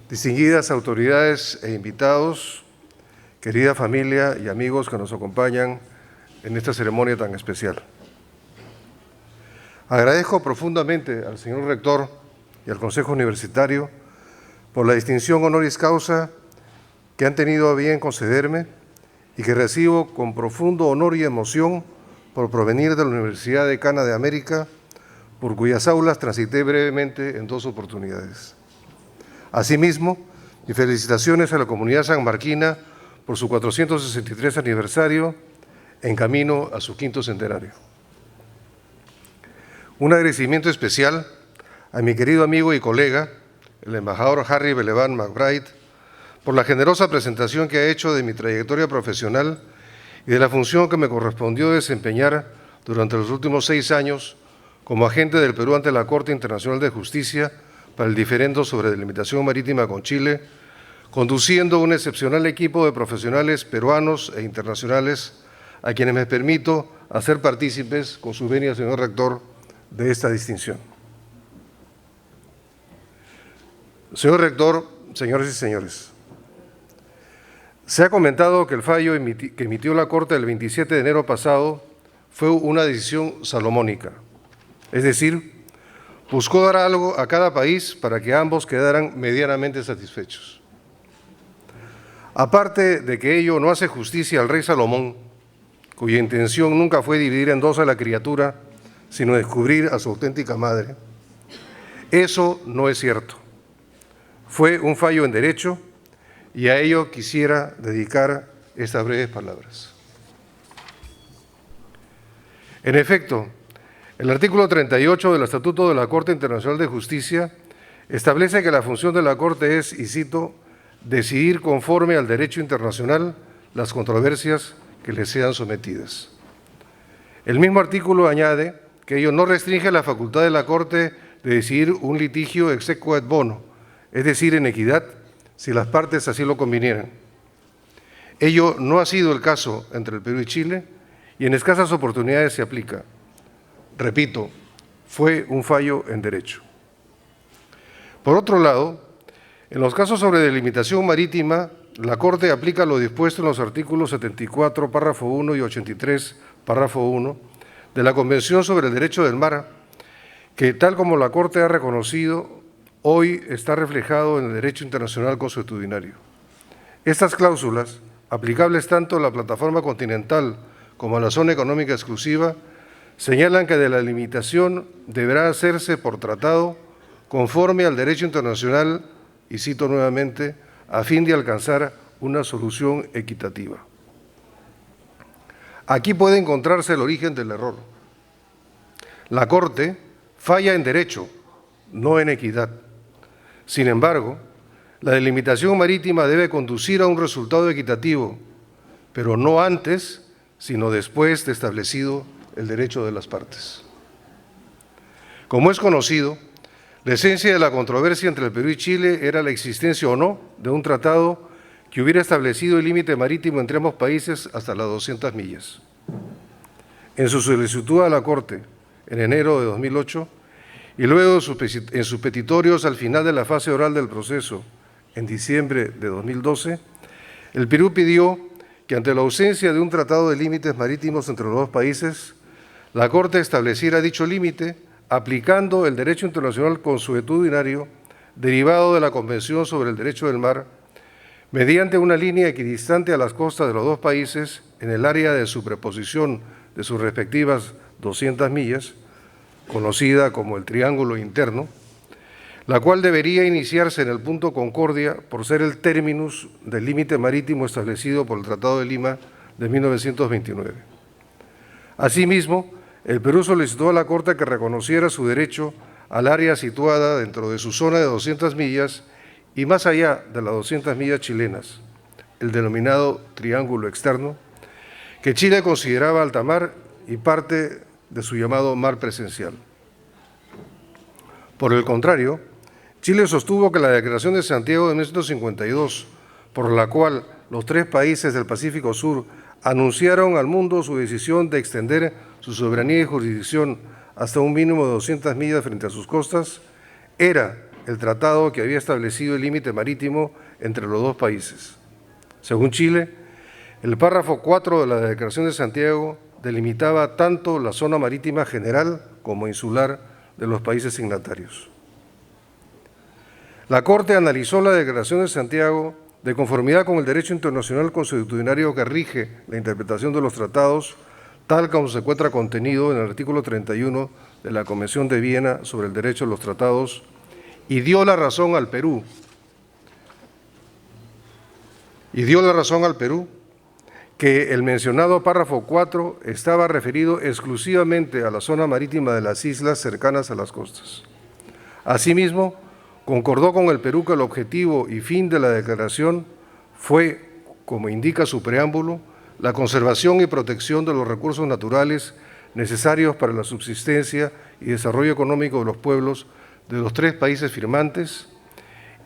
distinguidas autoridades e invitados, querida familia y amigos que nos acompañan en esta ceremonia tan especial. Agradezco profundamente al señor rector y al Consejo Universitario por la distinción honoris causa que han tenido a bien concederme y que recibo con profundo honor y emoción por provenir de la Universidad Decana de América, por cuyas aulas transité brevemente en 2 oportunidades. Asimismo, mis felicitaciones a la comunidad sanmarquina por su 463 aniversario en camino a su 5º centenario. Un agradecimiento especial a mi querido amigo y colega, el embajador Harry Beliván McBride, por la generosa presentación que ha hecho de mi trayectoria profesional y de la función que me correspondió desempeñar durante los últimos 6 años como agente del Perú ante la Corte Internacional de Justicia para el diferendo sobre delimitación marítima con Chile, conduciendo un excepcional equipo de profesionales peruanos e internacionales a quienes me permito hacer partícipes, con su venia, señor rector, de esta distinción. Señor rector, señoras y señores, se ha comentado que el fallo que emitió la Corte el 27 de enero pasado fue una decisión salomónica, es decir, buscó dar algo a cada país para que ambos quedaran medianamente satisfechos. Aparte de que ello no hace justicia al rey Salomón, cuya intención nunca fue dividir en 2 a la criatura, sino descubrir a su auténtica madre, eso no es cierto. Fue un fallo en derecho y a ello quisiera dedicar estas breves palabras. En efecto, el artículo 38 del Estatuto de la Corte Internacional de Justicia establece que la función de la Corte es, y cito, decidir conforme al derecho internacional las controversias que le sean sometidas. El mismo artículo añade que ello no restringe la facultad de la Corte de decidir un litigio ex aequo et bono, es decir, en equidad, si las partes así lo convinieran. Ello no ha sido el caso entre el Perú y Chile y en escasas oportunidades se aplica. Repito, fue un fallo en derecho. Por otro lado, en los casos sobre delimitación marítima, la Corte aplica lo dispuesto en los artículos 74, párrafo 1 y 83, párrafo 1, de la Convención sobre el Derecho del Mar, que tal como la Corte ha reconocido, hoy está reflejado en el derecho internacional consuetudinario. Estas cláusulas, aplicables tanto a la plataforma continental como a la zona económica exclusiva, señalan que de la limitación deberá hacerse por tratado conforme al derecho internacional, y cito nuevamente, a fin de alcanzar una solución equitativa. Aquí puede encontrarse el origen del error. La Corte falla en derecho, no en equidad. Sin embargo, la delimitación marítima debe conducir a un resultado equitativo, pero no antes, sino después de establecido el derecho de las partes. Como es conocido, la esencia de la controversia entre el Perú y Chile era la existencia o no de un tratado que hubiera establecido el límite marítimo entre ambos países hasta las 200 millas. En su solicitud a la Corte en enero de 2008 y luego en sus petitorios al final de la fase oral del proceso en diciembre de 2012, el Perú pidió que ante la ausencia de un tratado de límites marítimos entre los 2 países, la Corte estableciera dicho límite aplicando el derecho internacional consuetudinario derivado de la Convención sobre el Derecho del Mar, mediante una línea equidistante a las costas de los 2 países en el área de superposición de sus respectivas 200 millas, conocida como el Triángulo Interno, la cual debería iniciarse en el punto Concordia por ser el terminus del límite marítimo establecido por el Tratado de Lima de 1929. Asimismo, el Perú solicitó a la Corte que reconociera su derecho al área situada dentro de su zona de 200 millas y más allá de las 200 millas chilenas, el denominado Triángulo Externo, que Chile consideraba alta mar y parte de su llamado mar presencial. Por el contrario, Chile sostuvo que la Declaración de Santiago de 1952, por la cual los 3 países del Pacífico Sur anunciaron al mundo su decisión de extender su soberanía y jurisdicción hasta un mínimo de 200 millas frente a sus costas, era el tratado que había establecido el límite marítimo entre los 2 países. Según Chile, el párrafo 4 de la Declaración de Santiago delimitaba tanto la zona marítima general como insular de los países signatarios. La Corte analizó la Declaración de Santiago de conformidad con el derecho internacional consuetudinario que rige la interpretación de los tratados, tal como se encuentra contenido en el artículo 31 de la Convención de Viena sobre el derecho a los tratados, y dio la razón al Perú. Que el mencionado párrafo 4 estaba referido exclusivamente a la zona marítima de las islas cercanas a las costas. Asimismo, concordó con el Perú que el objetivo y fin de la declaración fue, como indica su preámbulo, la conservación y protección de los recursos naturales necesarios para la subsistencia y desarrollo económico de los pueblos de los 3 países firmantes,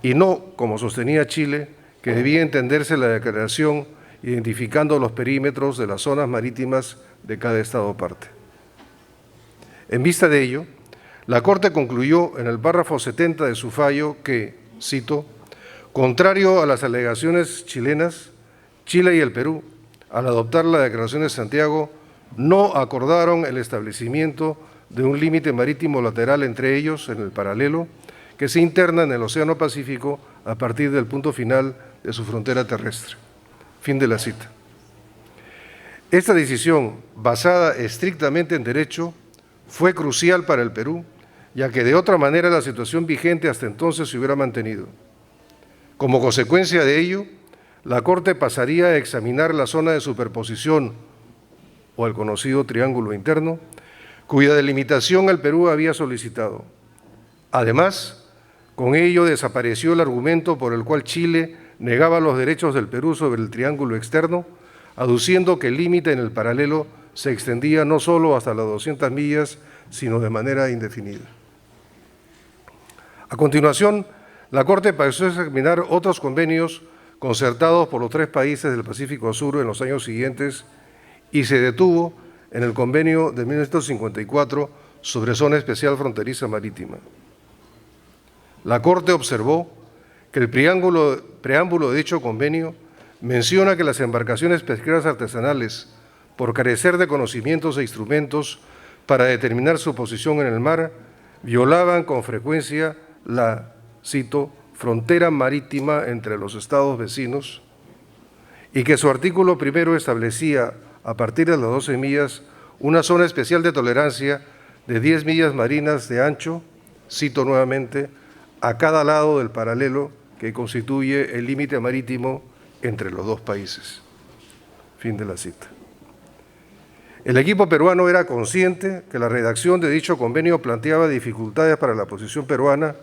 y no, como sostenía Chile, que debía entenderse la declaración identificando los perímetros de las zonas marítimas de cada Estado parte. En vista de ello, la Corte concluyó en el párrafo 70 de su fallo que, cito, contrario a las alegaciones chilenas, Chile y el Perú, al adoptar la Declaración de Santiago, no acordaron el establecimiento de un límite marítimo lateral entre ellos en el paralelo que se interna en el Océano Pacífico a partir del punto final de su frontera terrestre. Fin de la cita. Esta decisión, basada estrictamente en derecho, fue crucial para el Perú, ya que de otra manera la situación vigente hasta entonces se hubiera mantenido. Como consecuencia de ello, la Corte pasaría a examinar la zona de superposición o el conocido Triángulo Interno, cuya delimitación el Perú había solicitado. Además, con ello desapareció el argumento por el cual Chile negaba los derechos del Perú sobre el Triángulo Externo, aduciendo que el límite en el paralelo se extendía no solo hasta las 200 millas, sino de manera indefinida. A continuación, la Corte pasó a examinar otros convenios concertados por los 3 países del Pacífico Sur en los años siguientes y se detuvo en el convenio de 1954 sobre zona especial fronteriza marítima. La Corte observó que el preámbulo de dicho convenio menciona que las embarcaciones pesqueras artesanales, por carecer de conocimientos e instrumentos para determinar su posición en el mar, violaban con frecuencia la, cito, frontera marítima entre los estados vecinos y que su artículo primero establecía, a partir de las 12 millas, una zona especial de tolerancia de 10 millas marinas de ancho, cito nuevamente, a cada lado del paralelo que constituye el límite marítimo entre los 2 países. Fin de la cita. El equipo peruano era consciente que la redacción de dicho convenio planteaba dificultades para la posición peruana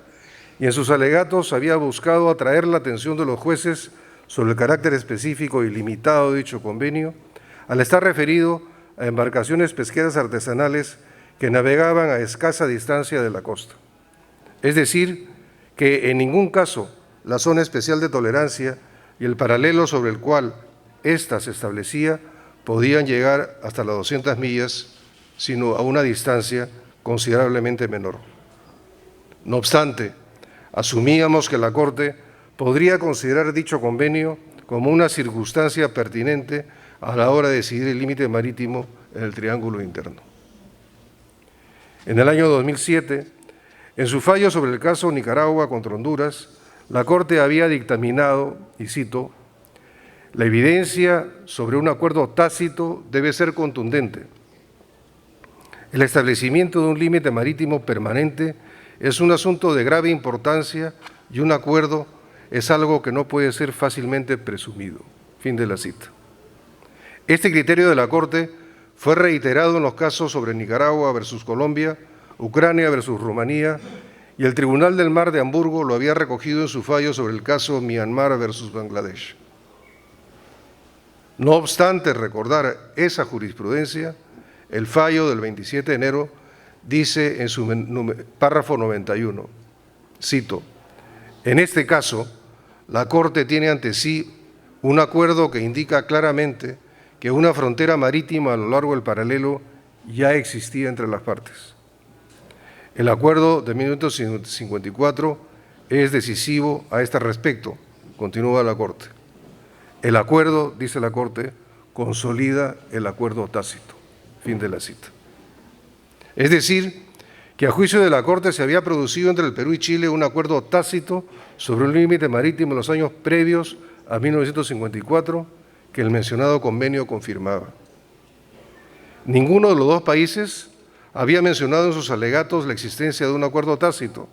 y en sus alegatos había buscado atraer la atención de los jueces sobre el carácter específico y limitado de dicho convenio, al estar referido a embarcaciones pesqueras artesanales que navegaban a escasa distancia de la costa. Es decir, que en ningún caso la zona especial de tolerancia y el paralelo sobre el cual ésta se establecía podían llegar hasta las 200 millas, sino a una distancia considerablemente menor. No obstante, asumíamos que la Corte podría considerar dicho convenio como una circunstancia pertinente a la hora de decidir el límite marítimo en el Triángulo Interno. En el año 2007, en su fallo sobre el caso Nicaragua contra Honduras, la Corte había dictaminado, y cito, la evidencia sobre un acuerdo tácito debe ser contundente. El establecimiento de un límite marítimo permanente es un asunto de grave importancia y un acuerdo es algo que no puede ser fácilmente presumido. Fin de la cita. Este criterio de la Corte fue reiterado en los casos sobre Nicaragua versus Colombia, Ucrania versus Rumanía, y el Tribunal del Mar de Hamburgo lo había recogido en su fallo sobre el caso Myanmar versus Bangladesh. No obstante recordar esa jurisprudencia, el fallo del 27 de enero dice en su párrafo 91, cito, en este caso, la Corte tiene ante sí un acuerdo que indica claramente que una frontera marítima a lo largo del paralelo ya existía entre las partes. El acuerdo de 1954 es decisivo a este respecto, continúa la Corte. El acuerdo, dice la Corte, consolida el acuerdo tácito. Fin de la cita. Es decir, que a juicio de la Corte se había producido entre el Perú y Chile un acuerdo tácito sobre un límite marítimo en los años previos a 1954 que el mencionado convenio confirmaba. Ninguno de los dos países había mencionado en sus alegatos la existencia de un acuerdo tácito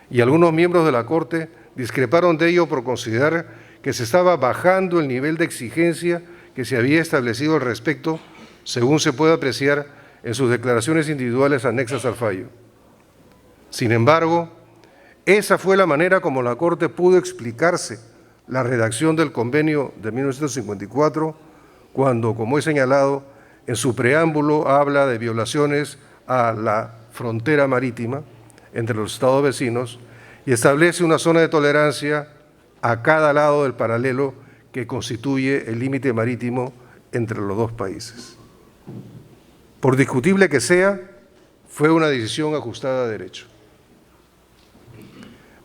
y algunos miembros de la Corte discreparon de ello por considerar que se estaba bajando el nivel de exigencia que se había establecido al respecto, según se puede apreciar en sus declaraciones individuales anexas al fallo. Sin embargo, esa fue la manera como la Corte pudo explicarse la redacción del convenio de 1954, cuando, como he señalado, en su preámbulo habla de violaciones a la frontera marítima entre los estados vecinos y establece una zona de tolerancia a cada lado del paralelo que constituye el límite marítimo entre los dos países. Por discutible que sea, fue una decisión ajustada a derecho.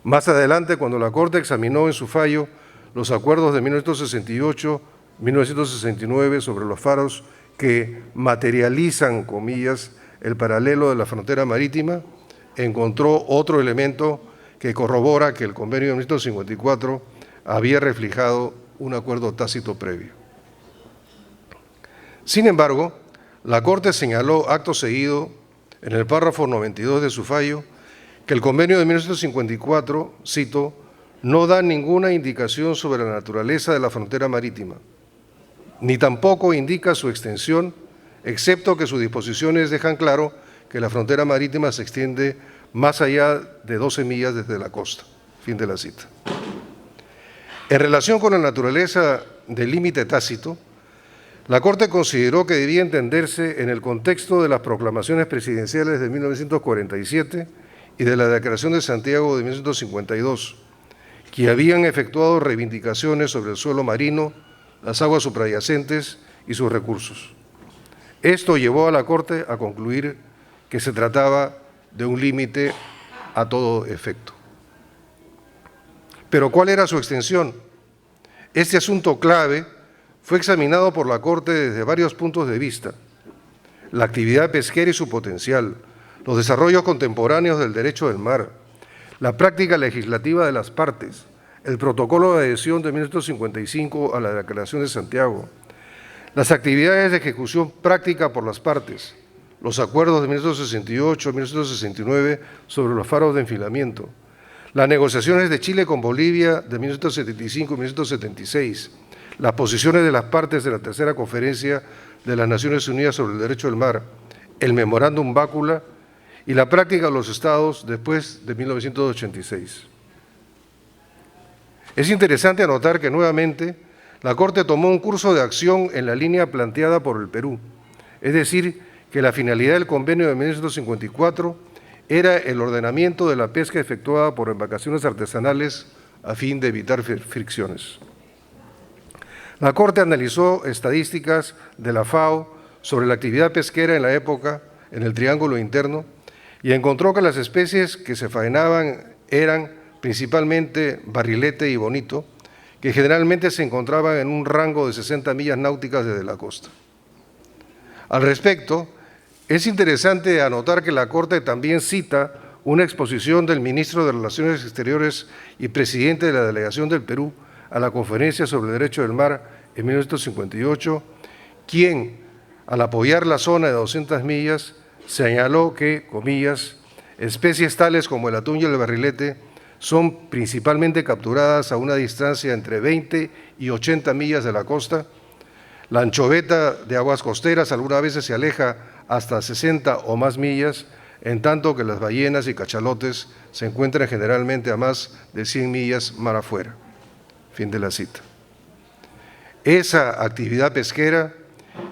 Más adelante, cuando la Corte examinó en su fallo los acuerdos de 1968-1969 sobre los faros que materializan, comillas, el paralelo de la frontera marítima, encontró otro elemento que corrobora que el convenio de 1954 había reflejado un acuerdo tácito previo. Sin embargo, la Corte señaló acto seguido, en el párrafo 92 de su fallo, que el convenio de 1954, cito, no da ninguna indicación sobre la naturaleza de la frontera marítima, ni tampoco indica su extensión, excepto que sus disposiciones dejan claro que la frontera marítima se extiende más allá de 12 millas desde la costa. Fin de la cita. En relación con la naturaleza del límite tácito, la Corte consideró que debía entenderse en el contexto de las proclamaciones presidenciales de 1947 y de la Declaración de Santiago de 1952, que habían efectuado reivindicaciones sobre el suelo marino, las aguas suprayacentes y sus recursos. Esto llevó a la Corte a concluir que se trataba de un límite a todo efecto. Pero ¿cuál era su extensión? Este asunto clave fue examinado por la Corte desde varios puntos de vista: la actividad pesquera y su potencial, los desarrollos contemporáneos del derecho del mar, la práctica legislativa de las partes, el protocolo de adhesión de 1955 a la Declaración de Santiago, las actividades de ejecución práctica por las partes, los acuerdos de 1968 y 1969 sobre los faros de enfilamiento, las negociaciones de Chile con Bolivia de 1975 y 1976, las posiciones de las partes de la Tercera Conferencia de las Naciones Unidas sobre el Derecho del Mar, el Memorándum Bácula y la práctica de los Estados después de 1986. Es interesante anotar que nuevamente la Corte tomó un curso de acción en la línea planteada por el Perú, es decir, que la finalidad del convenio de 1954 era el ordenamiento de la pesca efectuada por embarcaciones artesanales a fin de evitar fricciones. La Corte analizó estadísticas de la FAO sobre la actividad pesquera en la época en el Triángulo Interno y encontró que las especies que se faenaban eran principalmente barrilete y bonito, que generalmente se encontraban en un rango de 60 millas náuticas desde la costa. Al respecto, es interesante anotar que la Corte también cita una exposición del ministro de Relaciones Exteriores y presidente de la Delegación del Perú a la Conferencia sobre el Derecho del Mar en 1958, quien, al apoyar la zona de 200 millas, señaló que, comillas, especies tales como el atún y el barrilete son principalmente capturadas a una distancia entre 20 y 80 millas de la costa. La anchoveta de aguas costeras algunas veces se aleja hasta 60 o más millas, en tanto que las ballenas y cachalotes se encuentran generalmente a más de 100 millas mar afuera. Fin de la cita. esa actividad pesquera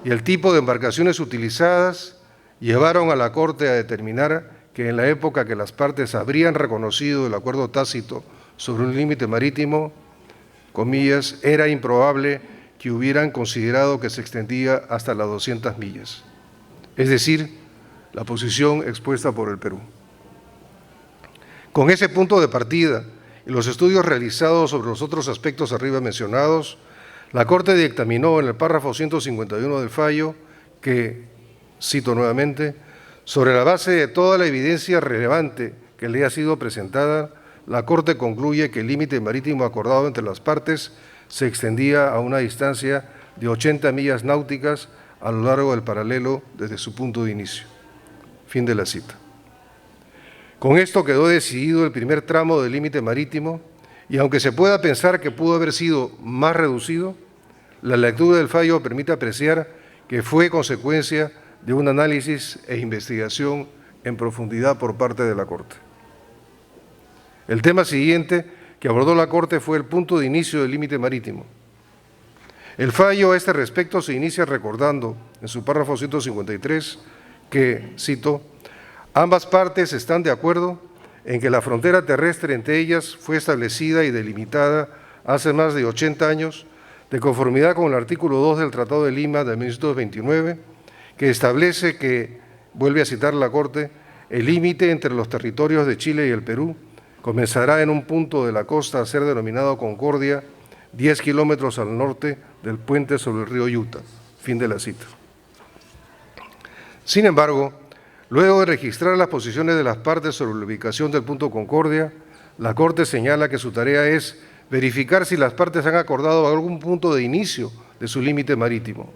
y el tipo de embarcaciones utilizadas llevaron a la Corte a determinar que en la época que las partes habrían reconocido el acuerdo tácito sobre un límite marítimo, comillas, era improbable que hubieran considerado que se extendía hasta las 200 millas, es decir, la posición expuesta por el Perú. Con ese punto de partida y los estudios realizados sobre los otros aspectos arriba mencionados, la Corte dictaminó en el párrafo 151 del fallo que, cito nuevamente, sobre la base de toda la evidencia relevante que le ha sido presentada, la Corte concluye que el límite marítimo acordado entre las partes se extendía a una distancia de 80 millas náuticas a lo largo del paralelo desde su punto de inicio. Fin de la cita. Con esto quedó decidido el primer tramo del límite marítimo y aunque se pueda pensar que pudo haber sido más reducido, la lectura del fallo permite apreciar que fue consecuencia de un análisis e investigación en profundidad por parte de la Corte. El tema siguiente que abordó la Corte fue el punto de inicio del límite marítimo. El fallo a este respecto se inicia recordando en su párrafo 153 que, cito, ambas partes están de acuerdo en que la frontera terrestre entre ellas fue establecida y delimitada hace más de 80 años de conformidad con el artículo 2 del Tratado de Lima de 1929, que establece que, vuelve a citar la Corte, el límite entre los territorios de Chile y el Perú comenzará en un punto de la costa a ser denominado Concordia, 10 kilómetros al norte del puente sobre el río Yuta. Fin de la cita. Sin embargo, luego de registrar las posiciones de las partes sobre la ubicación del punto Concordia, la Corte señala que su tarea es verificar si las partes han acordado algún punto de inicio de su límite marítimo.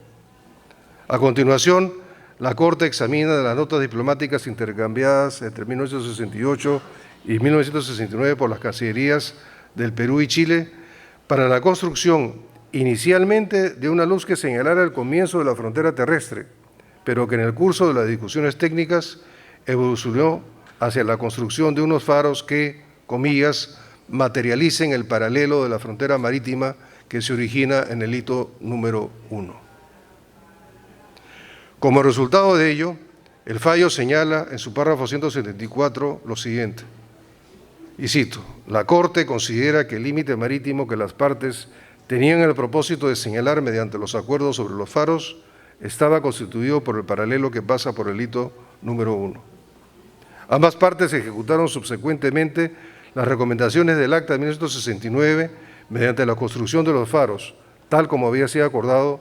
A continuación, la Corte examina las notas diplomáticas intercambiadas entre 1968 y 1969 por las Cancillerías del Perú y Chile para la construcción inicialmente de una luz que señalara el comienzo de la frontera terrestre, pero que en el curso de las discusiones técnicas evolucionó hacia la construcción de unos faros que, comillas, materialicen el paralelo de la frontera marítima que se origina en el hito número 1. Como resultado de ello, el fallo señala en su párrafo 174 lo siguiente, y cito, la Corte considera que el límite marítimo que las partes tenían el propósito de señalar mediante los acuerdos sobre los faros estaba constituido por el paralelo que pasa por el hito número 1. Ambas partes ejecutaron subsecuentemente las recomendaciones del Acta de 1969 mediante la construcción de los faros, tal como había sido acordado,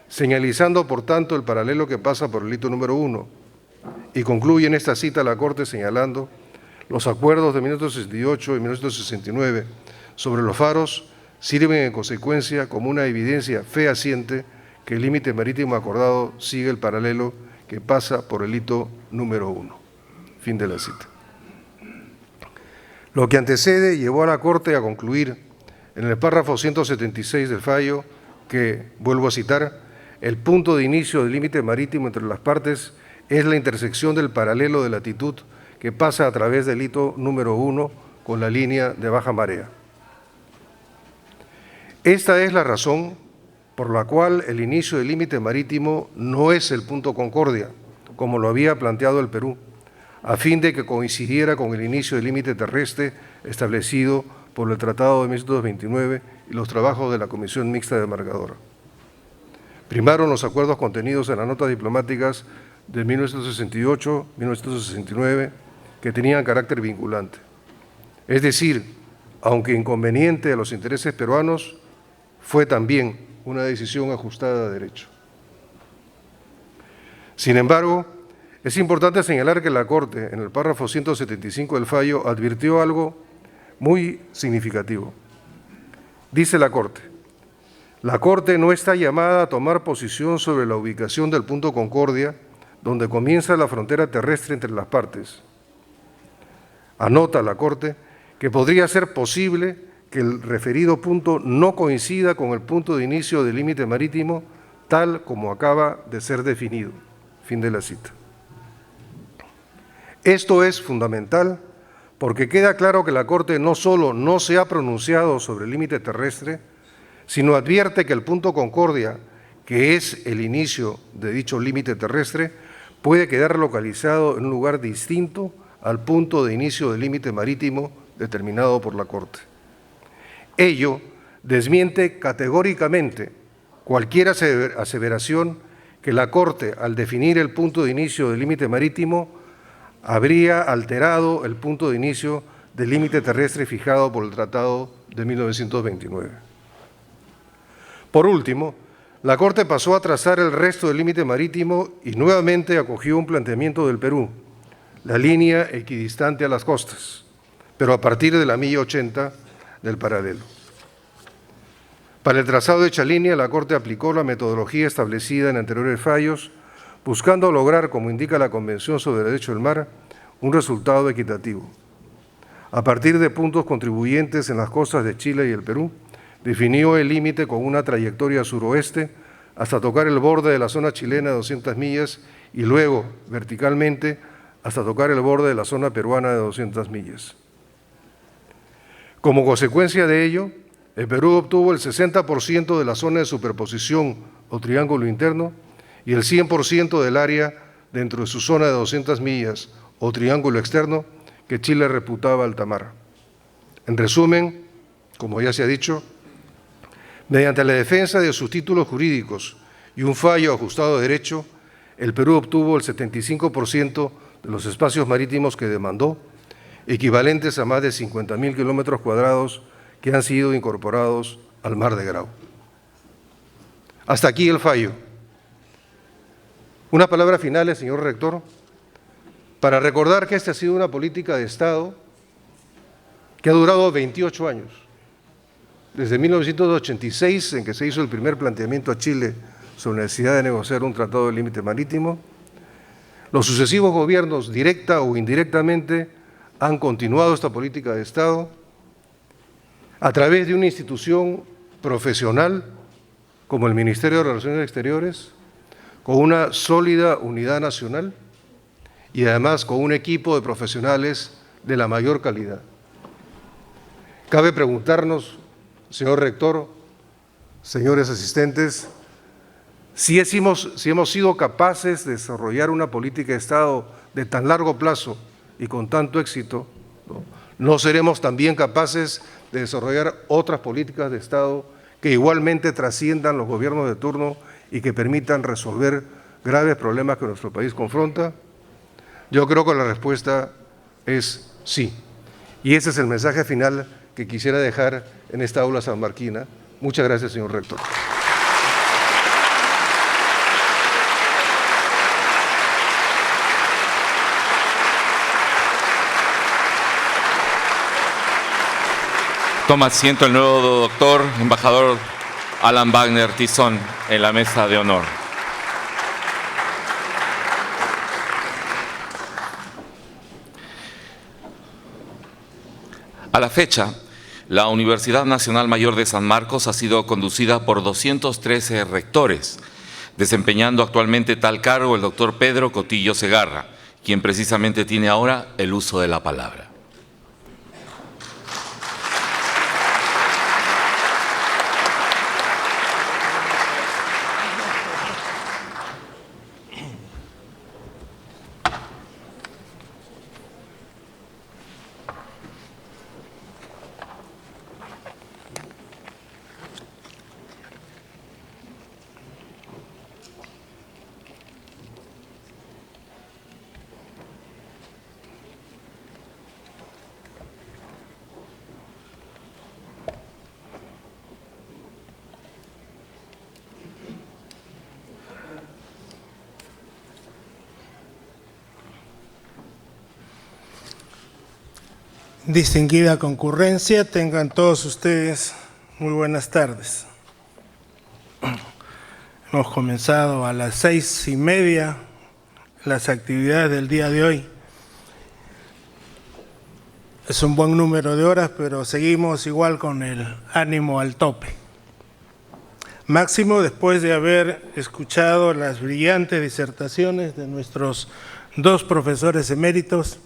señalizando por tanto el paralelo que pasa por el hito número 1. Y concluye en esta cita la Corte señalando los acuerdos de 1968 y 1969 sobre los faros sirven en consecuencia como una evidencia fehaciente que el límite marítimo acordado sigue el paralelo que pasa por el hito número 1. Fin de la cita. Lo que antecede llevó a la Corte a concluir en el párrafo 176 del fallo que, vuelvo a citar, el punto de inicio del límite marítimo entre las partes es la intersección del paralelo de latitud que pasa a través del hito número 1 con la línea de baja marea. Esta es la razón por la cual el inicio del límite marítimo no es el punto Concordia, como lo había planteado el Perú, a fin de que coincidiera con el inicio del límite terrestre establecido por el Tratado de 1929 y los trabajos de la Comisión Mixta Demarcadora. Primaron los acuerdos contenidos en las notas diplomáticas de 1968-1969 que tenían carácter vinculante. Es decir, aunque inconveniente a los intereses peruanos, fue también una decisión ajustada a derecho. Sin embargo, es importante señalar que la Corte, en el párrafo 175 del fallo, advirtió algo muy significativo. Dice la Corte no está llamada a tomar posición sobre la ubicación del punto Concordia, donde comienza la frontera terrestre entre las partes. Anota la Corte que podría ser posible que el referido punto no coincida con el punto de inicio del límite marítimo, tal como acaba de ser definido. Fin de la cita. Esto es fundamental porque queda claro que la Corte no solo no se ha pronunciado sobre el límite terrestre, sino advierte que el punto Concordia, que es el inicio de dicho límite terrestre, puede quedar localizado en un lugar distinto al punto de inicio del límite marítimo determinado por la Corte. Ello desmiente categóricamente cualquier aseveración que la Corte, al definir el punto de inicio del límite marítimo, habría alterado el punto de inicio del límite terrestre fijado por el Tratado de 1929. Por último, la Corte pasó a trazar el resto del límite marítimo y nuevamente acogió un planteamiento del Perú, la línea equidistante a las costas, pero a partir de la milla 80 del paralelo. Para el trazado de dicha línea, la Corte aplicó la metodología establecida en anteriores fallos, buscando lograr, como indica la Convención sobre el Derecho del Mar, un resultado equitativo. A partir de puntos contribuyentes en las costas de Chile y el Perú, definió el límite con una trayectoria suroeste hasta tocar el borde de la zona chilena de 200 millas y luego, verticalmente, hasta tocar el borde de la zona peruana de 200 millas. Como consecuencia de ello, el Perú obtuvo el 60% de la zona de superposición o triángulo interno y el 100% del área dentro de su zona de 200 millas o triángulo externo que Chile reputaba alta mar. En resumen, como ya se ha dicho, mediante la defensa de sus títulos jurídicos y un fallo ajustado de derecho, el Perú obtuvo el 75% de los espacios marítimos que demandó, equivalentes a más de 50.000 kilómetros cuadrados que han sido incorporados al Mar de Grau. Hasta aquí el fallo. Unas palabras finales, señor rector, para recordar que esta ha sido una política de Estado que ha durado 28 años. Desde 1986, en que se hizo el primer planteamiento a Chile sobre la necesidad de negociar un tratado de límite marítimo, los sucesivos gobiernos, directa o indirectamente, han continuado esta política de Estado a través de una institución profesional como el Ministerio de Relaciones Exteriores, con una sólida unidad nacional y además con un equipo de profesionales de la mayor calidad. Cabe preguntarnos, señor rector, señores asistentes, si hemos sido capaces de desarrollar una política de Estado de tan largo plazo y con tanto éxito, ¿no seremos también capaces de desarrollar otras políticas de Estado que igualmente trasciendan los gobiernos de turno y que permitan resolver graves problemas que nuestro país confronta? Yo creo que la respuesta es sí. Y ese es el mensaje final que quisiera dejar en esta aula sanmarquina. Muchas gracias, señor rector. Toma asiento el nuevo doctor, embajador Alan Wagner Tizón, en la mesa de honor. A la fecha, la Universidad Nacional Mayor de San Marcos ha sido conducida por 213 rectores, desempeñando actualmente tal cargo el doctor Pedro Cotillo Segarra, quien precisamente tiene ahora el uso de la palabra. Distinguida concurrencia, tengan todos ustedes muy buenas tardes. Hemos comenzado a las 6:30 las actividades del día de hoy. Es un buen número de horas, pero seguimos igual con el ánimo al tope. Máximo después de haber escuchado las brillantes disertaciones de nuestros dos profesores eméritos,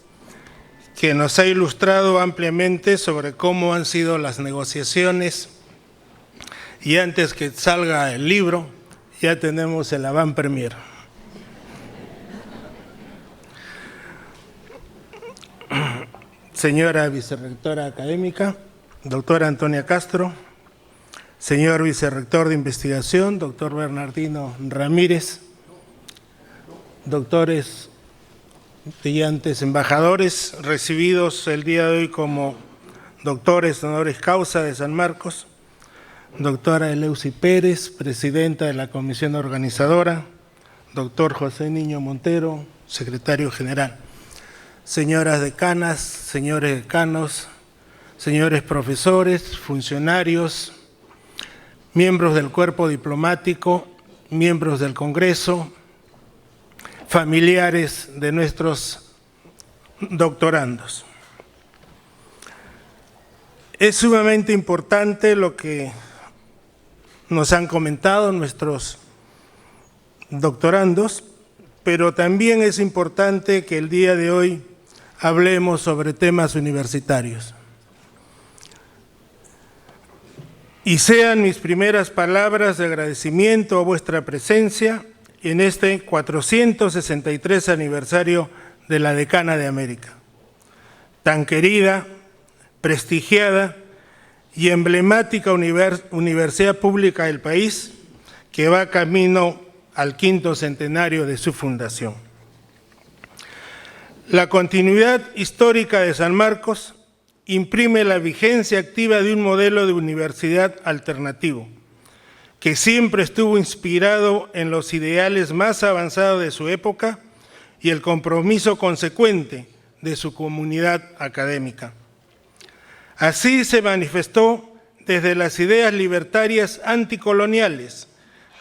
que nos ha ilustrado ampliamente sobre cómo han sido las negociaciones y antes que salga el libro, ya tenemos el avant premier. Señora vicerrectora académica, doctora Antonia Castro, señor vicerrector de investigación, doctor Bernardino Ramírez, doctores brillantes embajadores recibidos el día de hoy como doctores honoris causa de San Marcos, doctora Eleusi Pérez, presidenta de la comisión organizadora, doctor José Niño Montero, secretario general, señoras decanas, señores decanos, señores profesores, funcionarios, miembros del cuerpo diplomático, miembros del Congreso, familiares de nuestros doctorandos. Es sumamente importante lo que nos han comentado nuestros doctorandos, pero también es importante que el día de hoy hablemos sobre temas universitarios. Y sean mis primeras palabras de agradecimiento a vuestra presencia en este 463 aniversario de la Decana de América, tan querida, prestigiada y emblemática universidad pública del país que va camino al 5º centenario de su fundación. La continuidad histórica de San Marcos imprime la vigencia activa de un modelo de universidad alternativo, que siempre estuvo inspirado en los ideales más avanzados de su época y el compromiso consecuente de su comunidad académica. Así se manifestó desde las ideas libertarias anticoloniales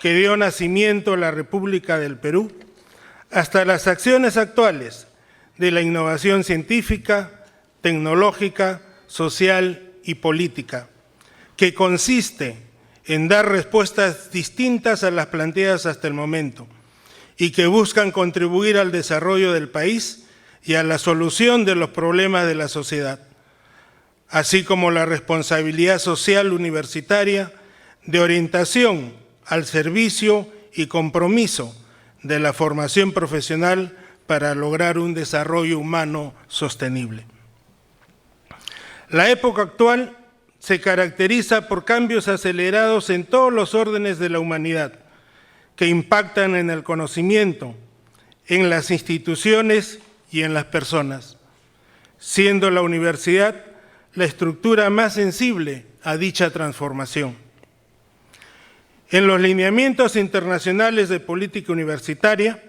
que dio nacimiento a la República del Perú, hasta las acciones actuales de la innovación científica, tecnológica, social y política, que consiste en dar respuestas distintas a las planteadas hasta el momento y que buscan contribuir al desarrollo del país y a la solución de los problemas de la sociedad, así como la responsabilidad social universitaria de orientación al servicio y compromiso de la formación profesional para lograr un desarrollo humano sostenible. La época actual se caracteriza por cambios acelerados en todos los órdenes de la humanidad que impactan en el conocimiento, en las instituciones y en las personas, siendo la universidad la estructura más sensible a dicha transformación. En los lineamientos internacionales de política universitaria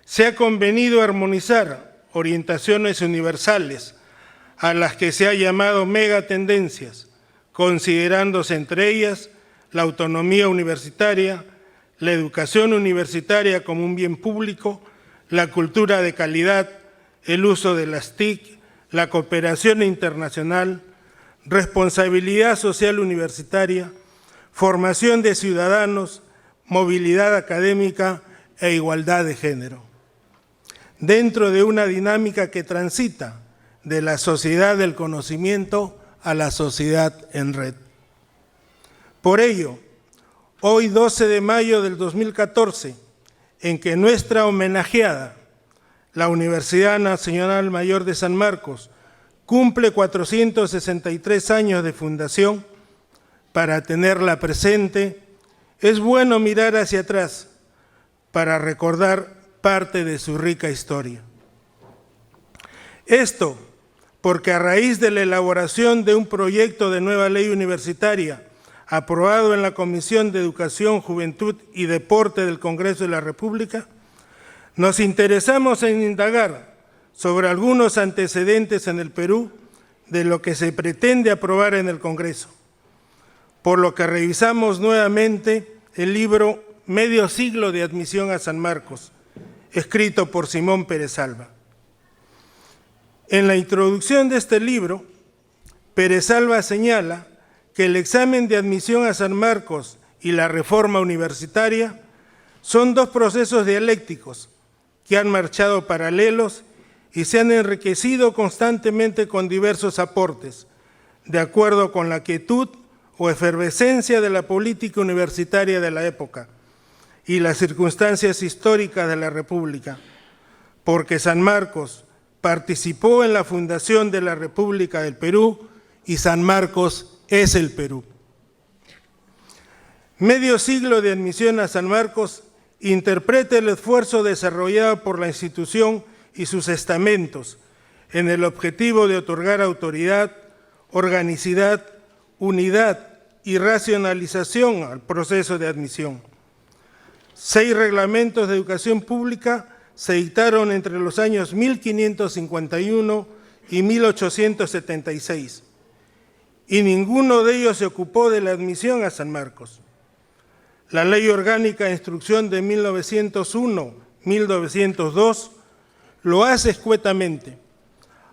se ha convenido armonizar orientaciones universales a las que se ha llamado megatendencias, considerándose entre ellas la autonomía universitaria, la educación universitaria como un bien público, la cultura de calidad, el uso de las TIC, la cooperación internacional, responsabilidad social universitaria, formación de ciudadanos, movilidad académica e igualdad de género, dentro de una dinámica que transita de la sociedad del conocimiento a la sociedad en red. Por ello, hoy 12 de mayo del 2014, en que nuestra homenajeada, la Universidad Nacional Mayor de San Marcos, cumple 463 años de fundación, para tenerla presente, es bueno mirar hacia atrás para recordar parte de su rica historia. Esto porque a raíz de la elaboración de un proyecto de nueva ley universitaria aprobado en la Comisión de Educación, Juventud y Deporte del Congreso de la República, nos interesamos en indagar sobre algunos antecedentes en el Perú de lo que se pretende aprobar en el Congreso, por lo que revisamos nuevamente el libro Medio siglo de admisión a San Marcos, escrito por Simón Pérez Alba. En la introducción de este libro, Pérez Alba señala que el examen de admisión a San Marcos y la reforma universitaria son dos procesos dialécticos que han marchado paralelos y se han enriquecido constantemente con diversos aportes, de acuerdo con la quietud o efervescencia de la política universitaria de la época y las circunstancias históricas de la República, porque San Marcos participó en la fundación de la República del Perú y San Marcos es el Perú. Medio siglo de admisión a San Marcos interpreta el esfuerzo desarrollado por la institución y sus estamentos en el objetivo de otorgar autoridad, organicidad, unidad y racionalización al proceso de admisión. 6 reglamentos de educación pública se dictaron entre los años 1551 y 1876, y ninguno de ellos se ocupó de la admisión a San Marcos. La Ley Orgánica de Instrucción de 1901-1902 lo hace escuetamente,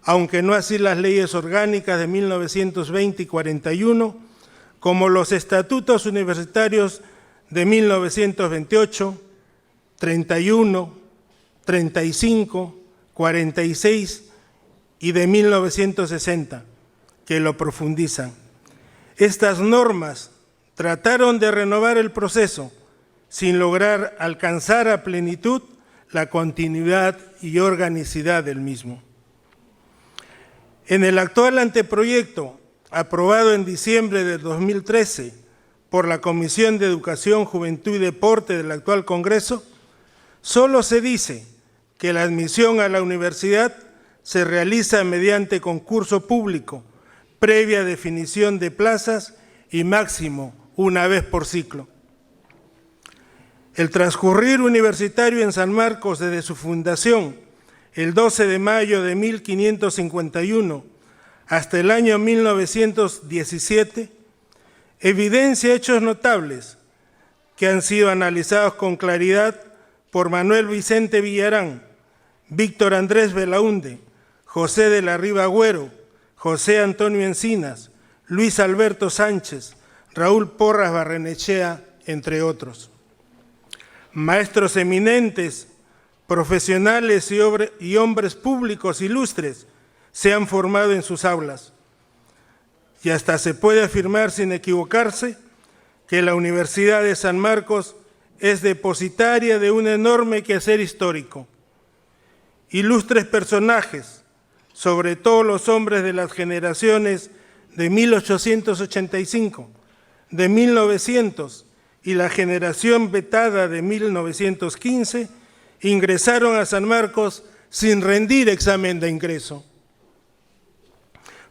aunque no así las leyes orgánicas de 1920 y 41, como los estatutos universitarios de 1928, 31, 35, 46 y de 1960, que lo profundizan. Estas normas trataron de renovar el proceso sin lograr alcanzar a plenitud la continuidad y organicidad del mismo. En el actual anteproyecto, aprobado en diciembre de 2013 por la Comisión de Educación, Juventud y Deporte del actual Congreso, solo se dice que la admisión a la universidad se realiza mediante concurso público, previa definición de plazas y máximo una vez por ciclo. El transcurrir universitario en San Marcos desde su fundación, el 12 de mayo de 1551, hasta el año 1917, evidencia hechos notables que han sido analizados con claridad por Manuel Vicente Villarán, Víctor Andrés Belaúnde, José de la Riva Agüero, José Antonio Encinas, Luis Alberto Sánchez, Raúl Porras Barrenechea, entre otros. Maestros eminentes, profesionales y hombres públicos ilustres se han formado en sus aulas. Y hasta se puede afirmar sin equivocarse que la Universidad de San Marcos es depositaria de un enorme quehacer histórico. Ilustres personajes, sobre todo los hombres de las generaciones de 1885, de 1900 y la generación vetada de 1915, ingresaron a San Marcos sin rendir examen de ingreso.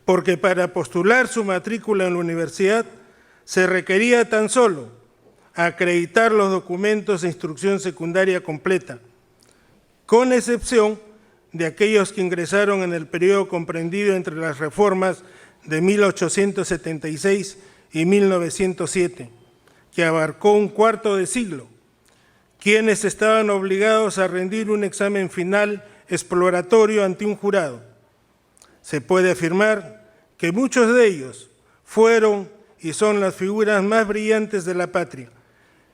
Porque para postular su matrícula en la universidad se requería tan solo acreditar los documentos de instrucción secundaria completa, con excepción de aquellos que ingresaron en el periodo comprendido entre las reformas de 1876 y 1907, que abarcó un cuarto de siglo, quienes estaban obligados a rendir un examen final exploratorio ante un jurado. Se puede afirmar que muchos de ellos fueron y son las figuras más brillantes de la patria,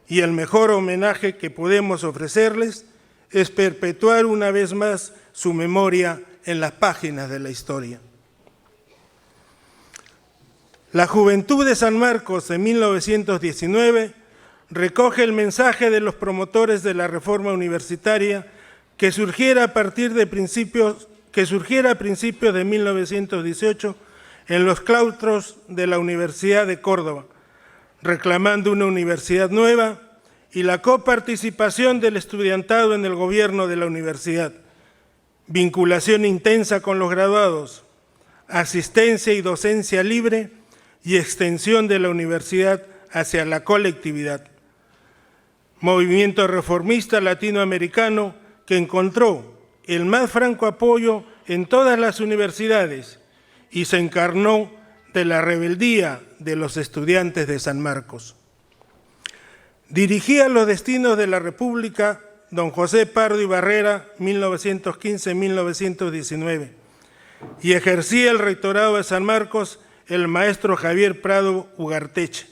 y el mejor homenaje que podemos ofrecerles es perpetuar una vez más su memoria en las páginas de la historia. La Juventud de San Marcos de 1919 recoge el mensaje de los promotores de la reforma universitaria que surgiera a principios de 1918 en los claustros de la Universidad de Córdoba, reclamando una universidad nueva y la coparticipación del estudiantado en el gobierno de la universidad, vinculación intensa con los graduados, asistencia y docencia libre y extensión de la universidad hacia la colectividad. Movimiento reformista latinoamericano que encontró el más franco apoyo en todas las universidades y se encarnó de la rebeldía de los estudiantes de San Marcos. Dirigía los destinos de la República don José Pardo y Barrera, 1915-1919, y ejercía el rectorado de San Marcos el maestro Javier Prado Ugarteche.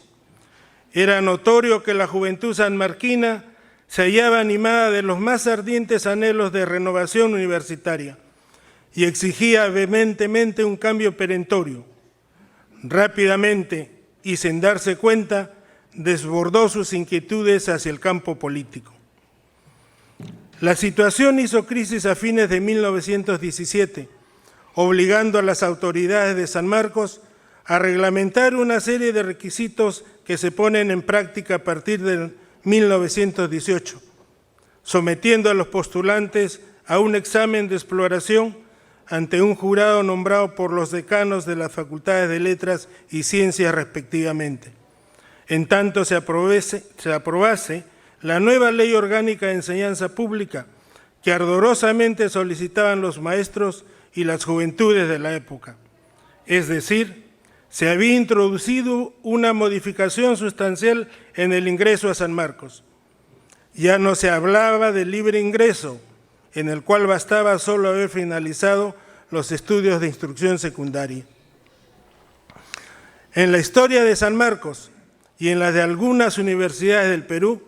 Era notorio que la juventud sanmarquina se hallaba animada de los más ardientes anhelos de renovación universitaria y exigía vehementemente un cambio perentorio. Rápidamente, y sin darse cuenta desbordó sus inquietudes hacia el campo político. La situación hizo crisis a fines de 1917, obligando a las autoridades de San Marcos a reglamentar una serie de requisitos que se ponen en práctica a partir de 1918, sometiendo a los postulantes a un examen de exploración ante un jurado nombrado por los decanos de las Facultades de Letras y Ciencias respectivamente. En tanto se aprobase la nueva Ley Orgánica de Enseñanza Pública que ardorosamente solicitaban los maestros y las juventudes de la época. Es decir, se había introducido una modificación sustancial en el ingreso a San Marcos. Ya no se hablaba de libre ingreso, en el cual bastaba solo haber finalizado los estudios de instrucción secundaria. En la historia de San Marcos y en la de algunas universidades del Perú,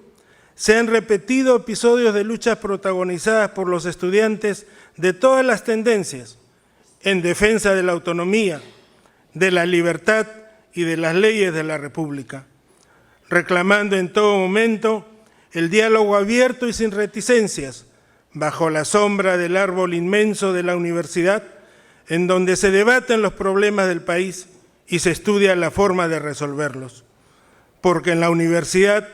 se han repetido episodios de luchas protagonizadas por los estudiantes de todas las tendencias en defensa de la autonomía, de la libertad y de las leyes de la República, reclamando en todo momento el diálogo abierto y sin reticencias, bajo la sombra del árbol inmenso de la universidad, en donde se debaten los problemas del país y se estudia la forma de resolverlos. Porque en la universidad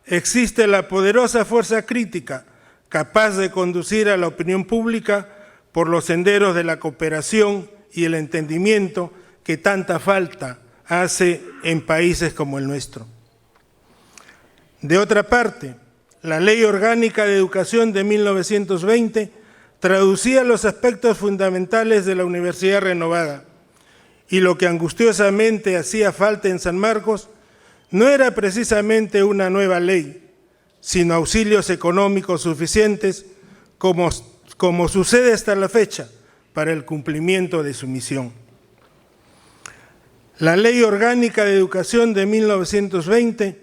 existe la poderosa fuerza crítica capaz de conducir a la opinión pública por los senderos de la cooperación y el entendimiento que tanta falta hace en países como el nuestro. De otra parte, la Ley Orgánica de Educación de 1920 traducía los aspectos fundamentales de la universidad renovada, y lo que angustiosamente hacía falta en San Marcos no era precisamente una nueva ley, sino auxilios económicos suficientes, como sucede hasta la fecha, para el cumplimiento de su misión. La Ley Orgánica de Educación de 1920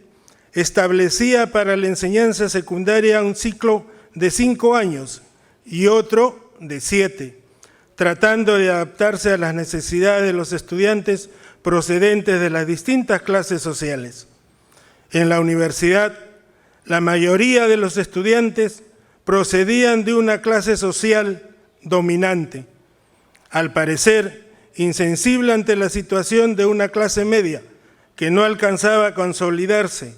establecía para la enseñanza secundaria un ciclo de 5 años y otro de 7, tratando de adaptarse a las necesidades de los estudiantes procedentes de las distintas clases sociales. En la universidad, la mayoría de los estudiantes procedían de una clase social dominante, al parecer insensible ante la situación de una clase media que no alcanzaba a consolidarse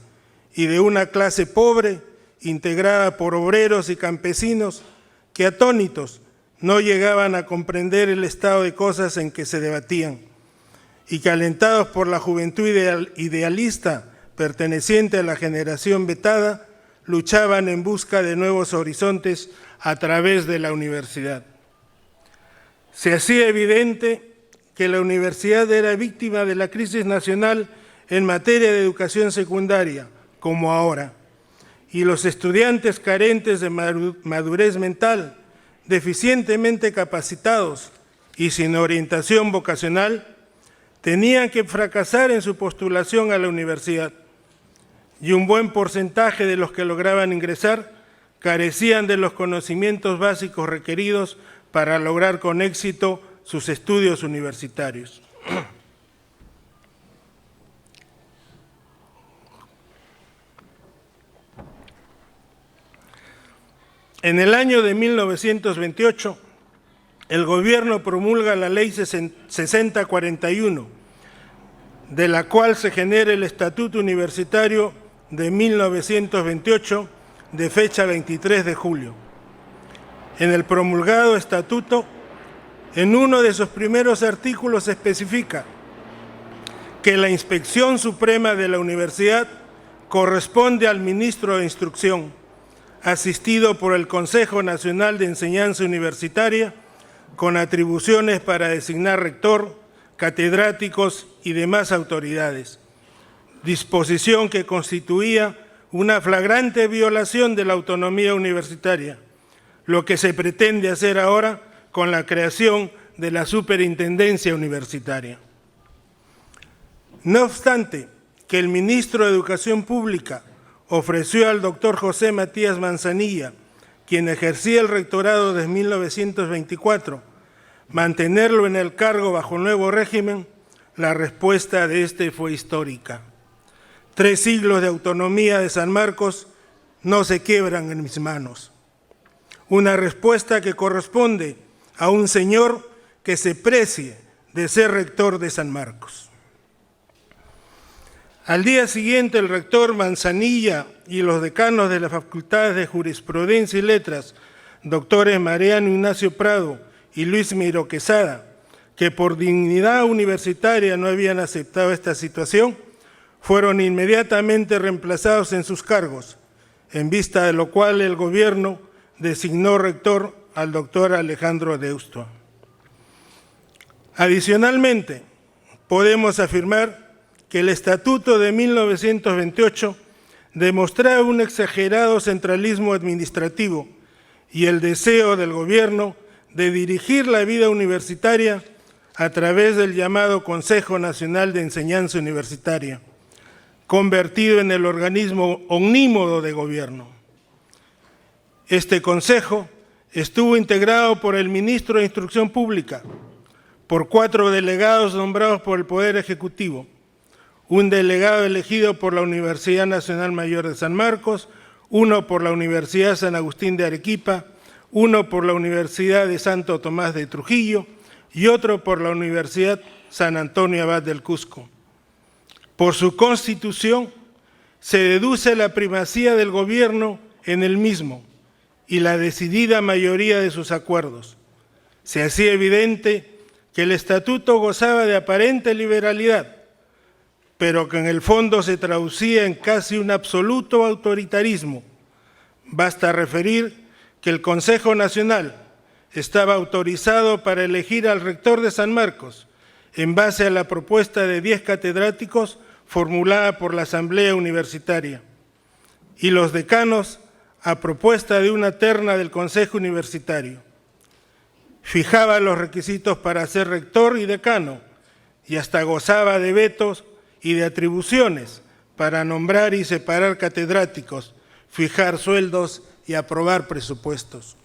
y de una clase pobre integrada por obreros y campesinos que atónitos no llegaban a comprender el estado de cosas en que se debatían y que alentados por la juventud idealista perteneciente a la generación vetada, luchaban en busca de nuevos horizontes a través de la universidad. Se hacía evidente que la universidad era víctima de la crisis nacional en materia de educación secundaria, como ahora, y los estudiantes carentes de madurez mental, deficientemente capacitados y sin orientación vocacional, tenían que fracasar en su postulación a la universidad, y un buen porcentaje de los que lograban ingresar carecían de los conocimientos básicos requeridos para lograr con éxito sus estudios universitarios. En el año de 1928, el gobierno promulga la Ley 6041, de la cual se genera el Estatuto Universitario de 1928, de fecha 23 de julio. En el promulgado estatuto, en uno de sus primeros artículos especifica que la Inspección Suprema de la Universidad corresponde al Ministro de Instrucción, asistido por el Consejo Nacional de Enseñanza Universitaria, con atribuciones para designar rector, catedráticos y demás autoridades, disposición que constituía una flagrante violación de la autonomía universitaria, lo que se pretende hacer ahora con la creación de la Superintendencia Universitaria. No obstante, que el ministro de Educación Pública ofreció al doctor José Matías Manzanilla, quien ejercía el rectorado desde 1924, mantenerlo en el cargo bajo el nuevo régimen, la respuesta de este fue histórica. 3 siglos de autonomía de San Marcos no se quiebran en mis manos. Una respuesta que corresponde a un señor que se precie de ser rector de San Marcos. Al día siguiente, el rector Manzanilla y los decanos de las facultades de Jurisprudencia y Letras, doctores Mariano Ignacio Prado y Luis Miro Quesada, que por dignidad universitaria no habían aceptado esta situación, fueron inmediatamente reemplazados en sus cargos, en vista de lo cual el gobierno designó rector al doctor Alejandro Deusto. Adicionalmente, podemos afirmar que el Estatuto de 1928 demostraba un exagerado centralismo administrativo y el deseo del gobierno de dirigir la vida universitaria a través del llamado Consejo Nacional de Enseñanza Universitaria, convertido en el organismo omnímodo de gobierno. Este consejo estuvo integrado por el ministro de Instrucción Pública, por 4 delegados nombrados por el Poder Ejecutivo, un delegado elegido por la Universidad Nacional Mayor de San Marcos, 1 por la Universidad San Agustín de Arequipa, 1 por la Universidad de Santo Tomás de Trujillo y otro por la Universidad San Antonio Abad del Cusco. Por su constitución, se deduce la primacía del gobierno en el mismo y la decidida mayoría de sus acuerdos. Se hacía evidente que el estatuto gozaba de aparente liberalidad, pero que en el fondo se traducía en casi un absoluto autoritarismo. Basta referir que el Consejo Nacional estaba autorizado para elegir al rector de San Marcos en base a la propuesta de 10 catedráticos formulada por la Asamblea Universitaria, y los decanos a propuesta de una terna del Consejo Universitario. Fijaba los requisitos para ser rector y decano, y hasta gozaba de vetos y de atribuciones para nombrar y separar catedráticos, fijar sueldos y aprobar presupuestos.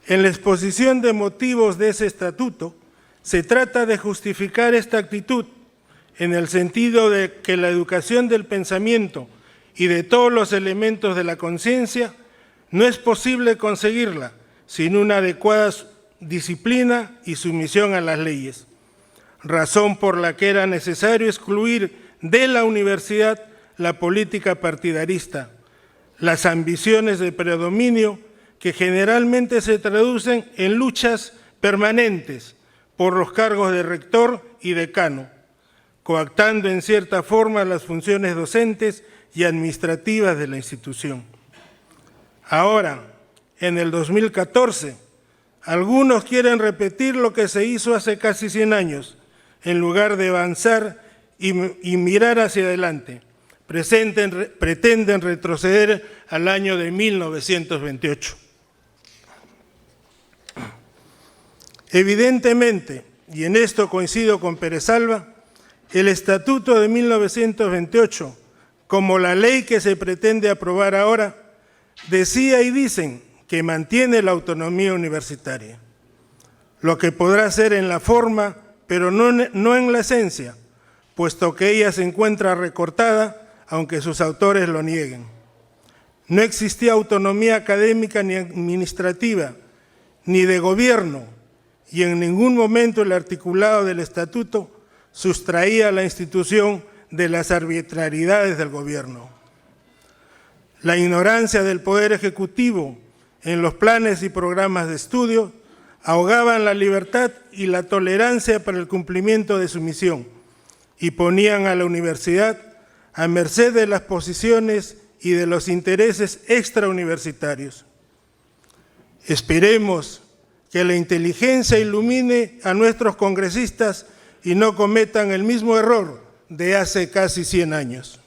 En la exposición de motivos de ese estatuto, se trata de justificar esta actitud en el sentido de que la educación del pensamiento y de todos los elementos de la conciencia no es posible conseguirla sin una adecuada disciplina y sumisión a las leyes, razón por la que era necesario excluir de la universidad la política partidarista, las ambiciones de predominio que generalmente se traducen en luchas permanentes por los cargos de rector y decano, coactando en cierta forma las funciones docentes y administrativas de la institución. Ahora, en el 2014, algunos quieren repetir lo que se hizo hace casi 100 años, en lugar de avanzar y mirar hacia adelante. Pretenden retroceder al año de 1928. Evidentemente, y en esto coincido con Pérez Alba, el Estatuto de 1928, como la ley que se pretende aprobar ahora, decía y dicen que mantiene la autonomía universitaria, lo que podrá ser en la forma, pero no en la esencia, puesto que ella se encuentra recortada, aunque sus autores lo nieguen. No existía autonomía académica ni administrativa, ni de gobierno, y en ningún momento el articulado del Estatuto sustraía a la institución de las arbitrariedades del gobierno. La ignorancia del Poder Ejecutivo en los planes y programas de estudio ahogaban la libertad y la tolerancia para el cumplimiento de su misión y ponían a la universidad a merced de las posiciones y de los intereses extrauniversitarios. Esperemos que la inteligencia ilumine a nuestros congresistas y no cometan el mismo error de hace casi 100 años.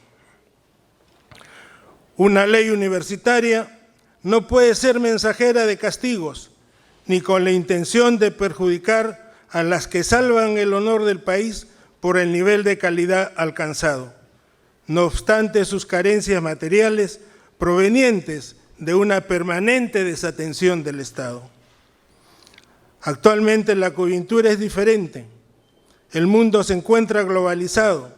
Una ley universitaria no puede ser mensajera de castigos, ni con la intención de perjudicar a las que salvan el honor del país por el nivel de calidad alcanzado, no obstante sus carencias materiales provenientes de una permanente desatención del Estado. Actualmente la coyuntura es diferente. El mundo se encuentra globalizado,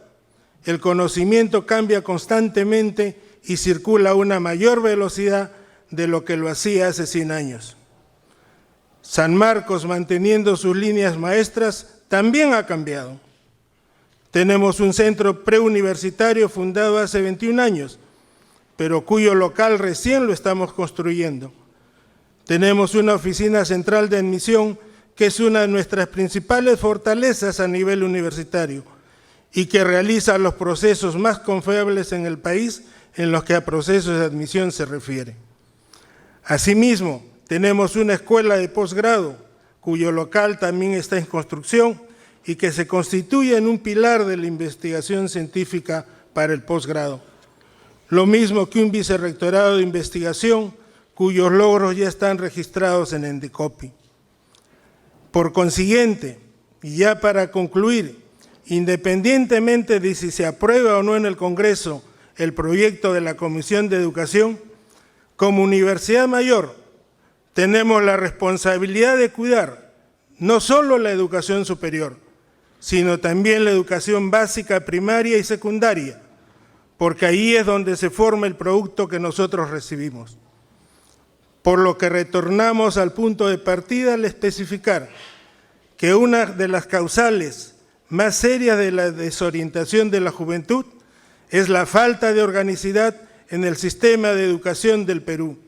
el conocimiento cambia constantemente y circula a una mayor velocidad de lo que lo hacía hace 100 años. San Marcos, manteniendo sus líneas maestras, también ha cambiado. Tenemos un centro preuniversitario fundado hace 21 años, pero cuyo local recién lo estamos construyendo. Tenemos una oficina central de admisión que es una de nuestras principales fortalezas a nivel universitario y que realiza los procesos más confiables en el país en los que a procesos de admisión se refiere. Asimismo, tenemos una escuela de posgrado, cuyo local también está en construcción y que se constituye en un pilar de la investigación científica para el posgrado. Lo mismo que un vicerrectorado de investigación, cuyos logros ya están registrados en Endecopi. Por consiguiente, y ya para concluir, independientemente de si se aprueba o no en el Congreso el proyecto de la Comisión de Educación, como Universidad Mayor tenemos la responsabilidad de cuidar no solo la educación superior, sino también la educación básica, primaria y secundaria, porque ahí es donde se forma el producto que nosotros recibimos. Por lo que retornamos al punto de partida al especificar que una de las causales más serias de la desorientación de la juventud es la falta de organicidad en el sistema de educación del Perú,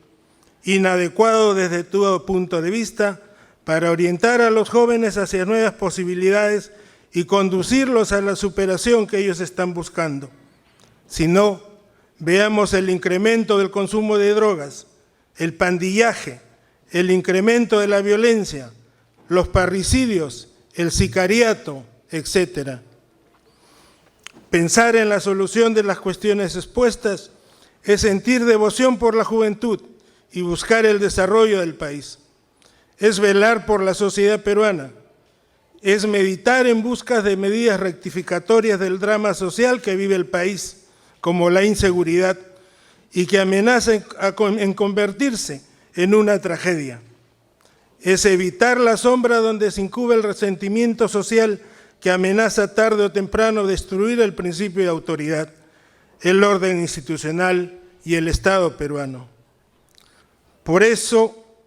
inadecuado desde todo punto de vista para orientar a los jóvenes hacia nuevas posibilidades y conducirlos a la superación que ellos están buscando. Si no, veamos el incremento del consumo de drogas, el pandillaje, el incremento de la violencia, los parricidios, el sicariato, etc. Pensar en la solución de las cuestiones expuestas es sentir devoción por la juventud y buscar el desarrollo del país. Es velar por la sociedad peruana, es meditar en busca de medidas rectificatorias del drama social que vive el país, como la inseguridad, y que amenaza en convertirse en una tragedia. Es evitar la sombra donde se incuba el resentimiento social que amenaza tarde o temprano destruir el principio de autoridad, el orden institucional y el Estado peruano.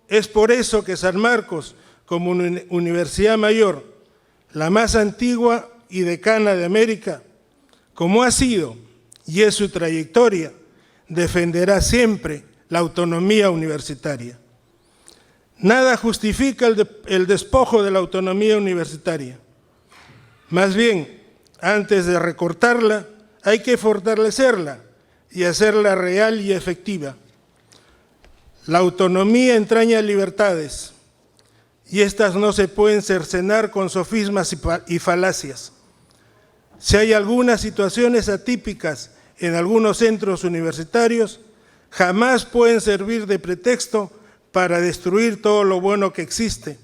Es por eso que San Marcos, como Universidad Mayor, la más antigua y decana de América, como ha sido y es su trayectoria, defenderá siempre la autonomía universitaria. Nada justifica el despojo de la autonomía universitaria. Más bien, antes de recortarla, hay que fortalecerla y hacerla real y efectiva. La autonomía entraña libertades y estas no se pueden cercenar con sofismas y falacias. Si hay algunas situaciones atípicas en algunos centros universitarios, jamás pueden servir de pretexto para destruir todo lo bueno que existe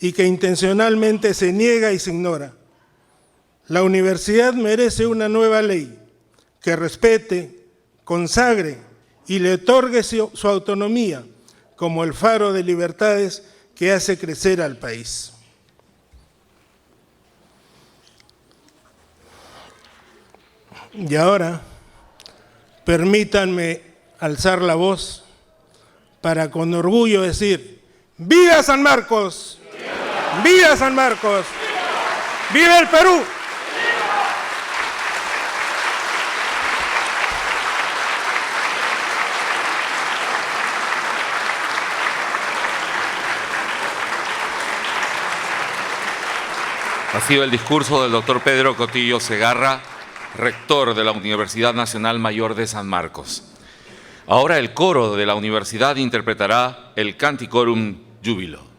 y que intencionalmente se niega y se ignora. La universidad merece una nueva ley que respete, consagre y le otorgue su autonomía como el faro de libertades que hace crecer al país. Y ahora, permítanme alzar la voz para con orgullo decir: ¡Viva San Marcos! ¡Viva San Marcos! ¡Viva el Perú! Ha sido el discurso del doctor Pedro Cotillo Segarra, rector de la Universidad Nacional Mayor de San Marcos. Ahora el coro de la universidad interpretará el Canticorum Júbilo.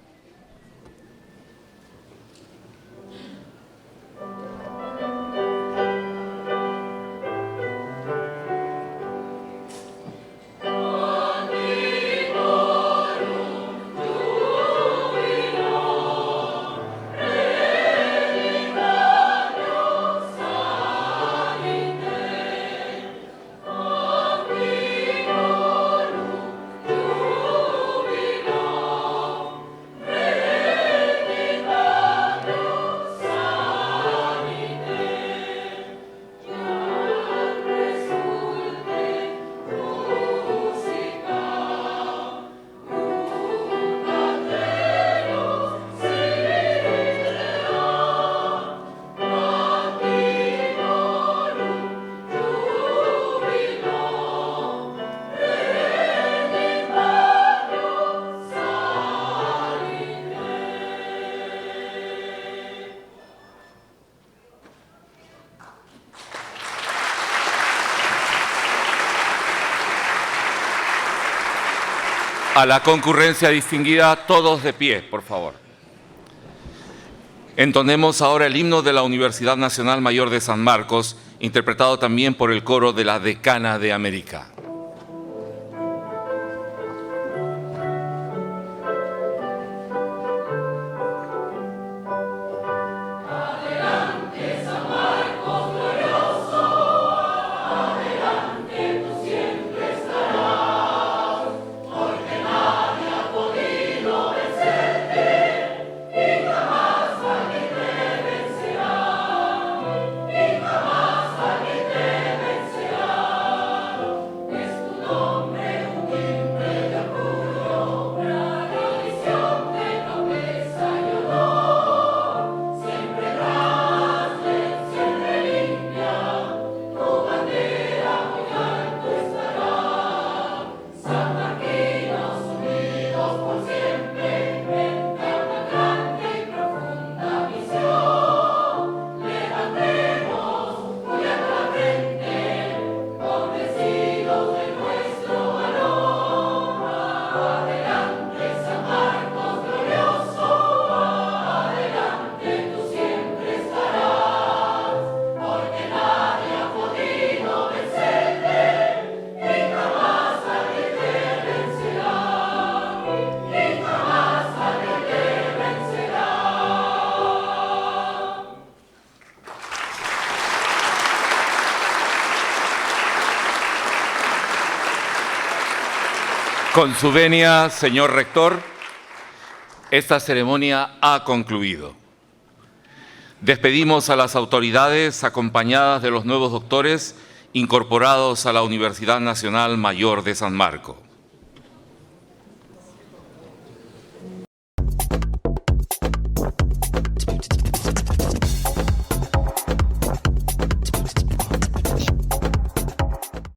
A la concurrencia distinguida, todos de pie, por favor. Entonemos ahora el himno de la Universidad Nacional Mayor de San Marcos, interpretado también por el coro de la Decana de América. Con su venia, señor rector, esta ceremonia ha concluido. Despedimos a las autoridades acompañadas de los nuevos doctores incorporados a la Universidad Nacional Mayor de San Marcos.